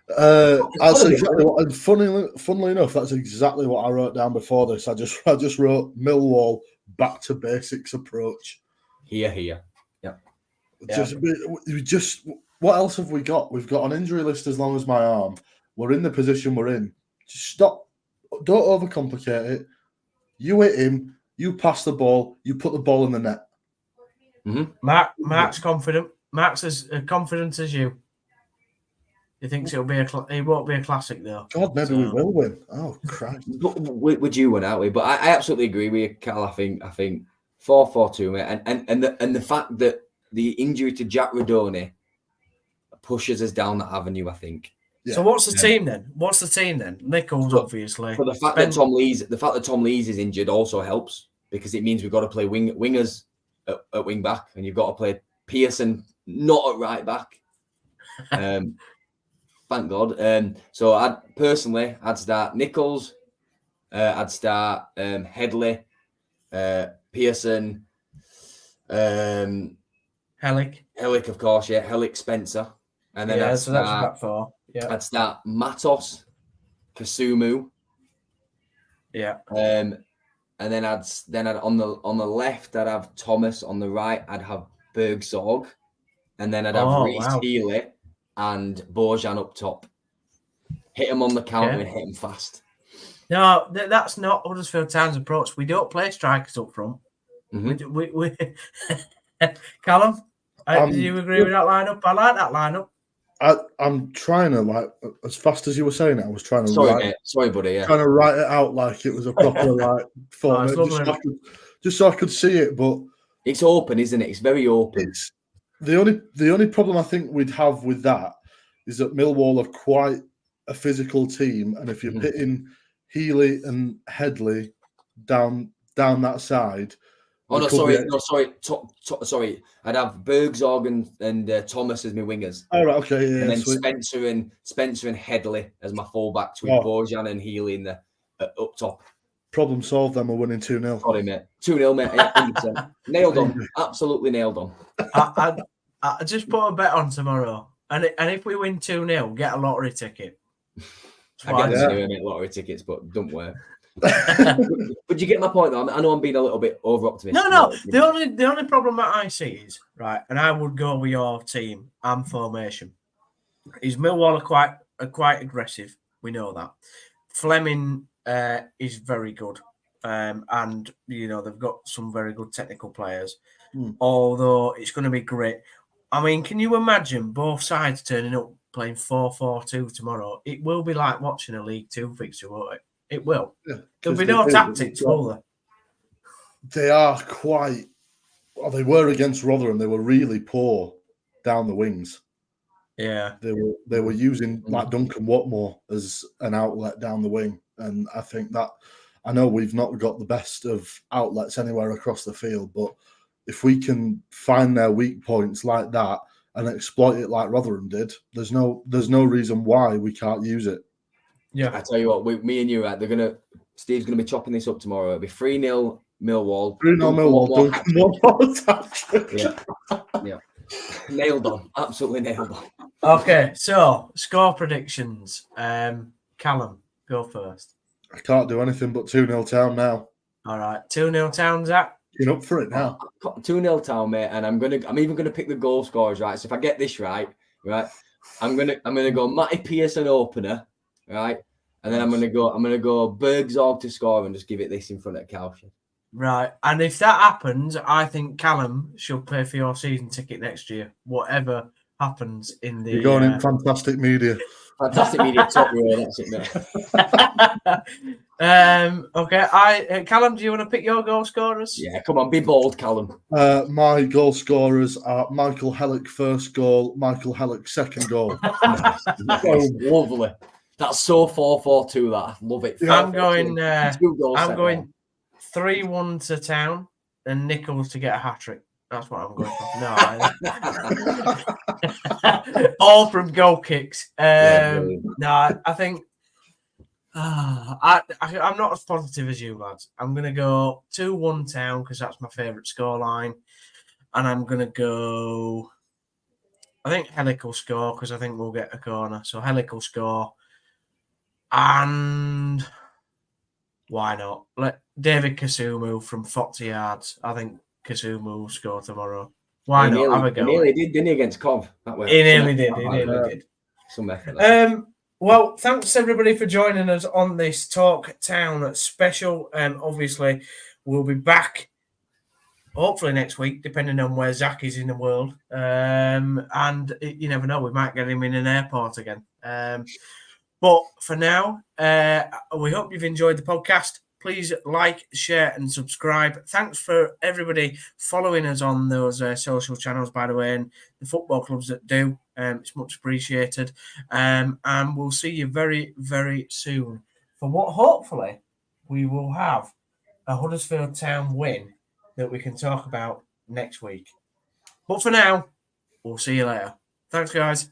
Speaker 3: That's exactly what, and funnily enough, that's exactly what I wrote down before this. I just wrote Millwall back to basics approach.
Speaker 2: Here. Yeah.
Speaker 3: Just what else have we got? We've got an injury list as long as my arm. We're in the position we're in. Just stop. Don't overcomplicate it. You hit him. You pass the ball. You put the ball in the net.
Speaker 2: Mm-hmm.
Speaker 1: Mark's confident. Mark's as confident as you. He thinks it won't be a classic though.
Speaker 3: God, maybe we will win. Oh Christ!
Speaker 2: Would you win, aren't we? But I absolutely agree with you, Cal. I think 4-4-2, mate, and the fact that the injury to Jack Radoni pushes us down that avenue, I think.
Speaker 1: Yeah. So what's the team then? Nichols, obviously.
Speaker 2: But the fact that Tom Lees is injured also helps because it means we've got to play wingers at wing back, and you've got to play Pearson not at right back. Thank God. So I'd start Nichols. I'd start Headley, Pearson,
Speaker 1: Hellick,
Speaker 2: of course, yeah, Hellick, Spencer, and then
Speaker 1: that's your back four. Yeah,
Speaker 2: I'd start Matos, Kasumu,
Speaker 1: yeah,
Speaker 2: and then I'd on the left I'd have Thomas, on the right I'd have Bergsorg, and then I'd have Reece Healy and Bojan up top. Hit him on the counter and hit him fast.
Speaker 1: No, that's not Huddersfield Town's approach. We don't play strikers up front. Mm-hmm. We Callum, do you agree with that lineup? I like that lineup.
Speaker 3: I'm trying to, like, as fast as you were saying it, I was trying to
Speaker 2: Sorry, buddy. Yeah.
Speaker 3: Trying to write it out like it was a proper like format, just so I could see it. But
Speaker 2: it's open, isn't it? It's very open.
Speaker 3: It's the only problem I think we'd have with that is that Millwall are quite a physical team, and if you're pitting Healy and Headley down that side.
Speaker 2: Oh no, sorry. I'd have Bergsorg and Thomas as my wingers.
Speaker 3: Oh right, okay, yeah.
Speaker 2: And then Spencer and Headley as my fullbacks with Bojan and Healy in the up top.
Speaker 3: Problem solved. Then we're winning 2-0.
Speaker 2: Sorry, mate. 2-0, mate. 100%. Nailed on. Absolutely nailed on.
Speaker 1: I just put a bet on tomorrow, and if we win 2-0, get a lottery ticket.
Speaker 2: I get to lottery tickets, but don't work. But you get my point, though. I know I'm being a little bit over optimistic.
Speaker 1: No. The only problem that I see is right, and I would go with your team and formation. Is Millwall are quite aggressive. We know that. Fleming is very good, and they've got some very good technical players. Although it's going to be great. I mean, can you imagine both sides turning up playing 4-4-2 tomorrow? It will be like watching a League Two fixture, won't it? It will. Yeah, there'll be no tactics, will there?
Speaker 3: They are quite. Well, they were against Rotherham. They were really poor down the wings.
Speaker 1: Yeah,
Speaker 3: they were using like Duncan Watmore as an outlet down the wing, and I think that I know we've not got the best of outlets anywhere across the field, but if we can find their weak points like that and exploit it like Rotherham did, there's no reason why we can't use it.
Speaker 2: Yeah, I tell you what, me and you, right? Steve's gonna be chopping this up tomorrow. It'll be 3-0 Millwall.
Speaker 3: 3-0 Millwall.
Speaker 2: Yeah. Nailed on. Absolutely nailed on.
Speaker 1: Okay, so score predictions. Callum, go first.
Speaker 3: I can't do anything but 2-0 Town now.
Speaker 1: All right, 2-0 Town, Zach.
Speaker 3: You're up for it now.
Speaker 2: 2-0 Town, mate, and I'm even gonna pick the goal scorers, right? So if I get this right, I'm gonna go Matty Pearson opener, right? And then I'm gonna go Bergsorg to score and just give it this in front of Cowshed.
Speaker 1: Right, and if that happens, I think Callum should pay for your season ticket next year. Whatever happens in the.
Speaker 3: You're going in fantastic media.
Speaker 2: Fantastic media top row. That's it, mate.
Speaker 1: Okay. Callum, do you want to pick your goal scorers?
Speaker 2: Yeah, come on, be bold, Callum.
Speaker 3: My goal scorers are Michael Hellick first goal, Michael Hellick second goal.
Speaker 2: Oh, lovely. That's so 4-4-2. That I love it.
Speaker 1: I'm going 3-1 to Town and Nichols to get a hat trick. That's what I'm going for. No, all from goal kicks. No, I think I'm not as positive as you, lads. I'm going to go 2-1 Town because that's my favourite scoreline, and I'm going to go. I think Hellick will score because I think we'll get a corner. So Hellick will score, and why not? Let David Kasumu from 40 yards. I think Kasumu will score tomorrow. Why not? Have a go.
Speaker 2: He nearly did, didn't he, against Cov?
Speaker 1: He nearly did.
Speaker 2: Some effort.
Speaker 1: Well, thanks everybody for joining us on this Talk Town special. Obviously, we'll be back hopefully next week, depending on where Zach is in the world. And you never know, we might get him in an airport again. But for now, we hope you've enjoyed the podcast. Please like, share, and subscribe. Thanks for everybody following us on those social channels, by the way, and the football clubs that do. It's much appreciated. And we'll see you very, very soon for what hopefully we will have a Huddersfield Town win that we can talk about next week. But for now, we'll see you later. Thanks, guys.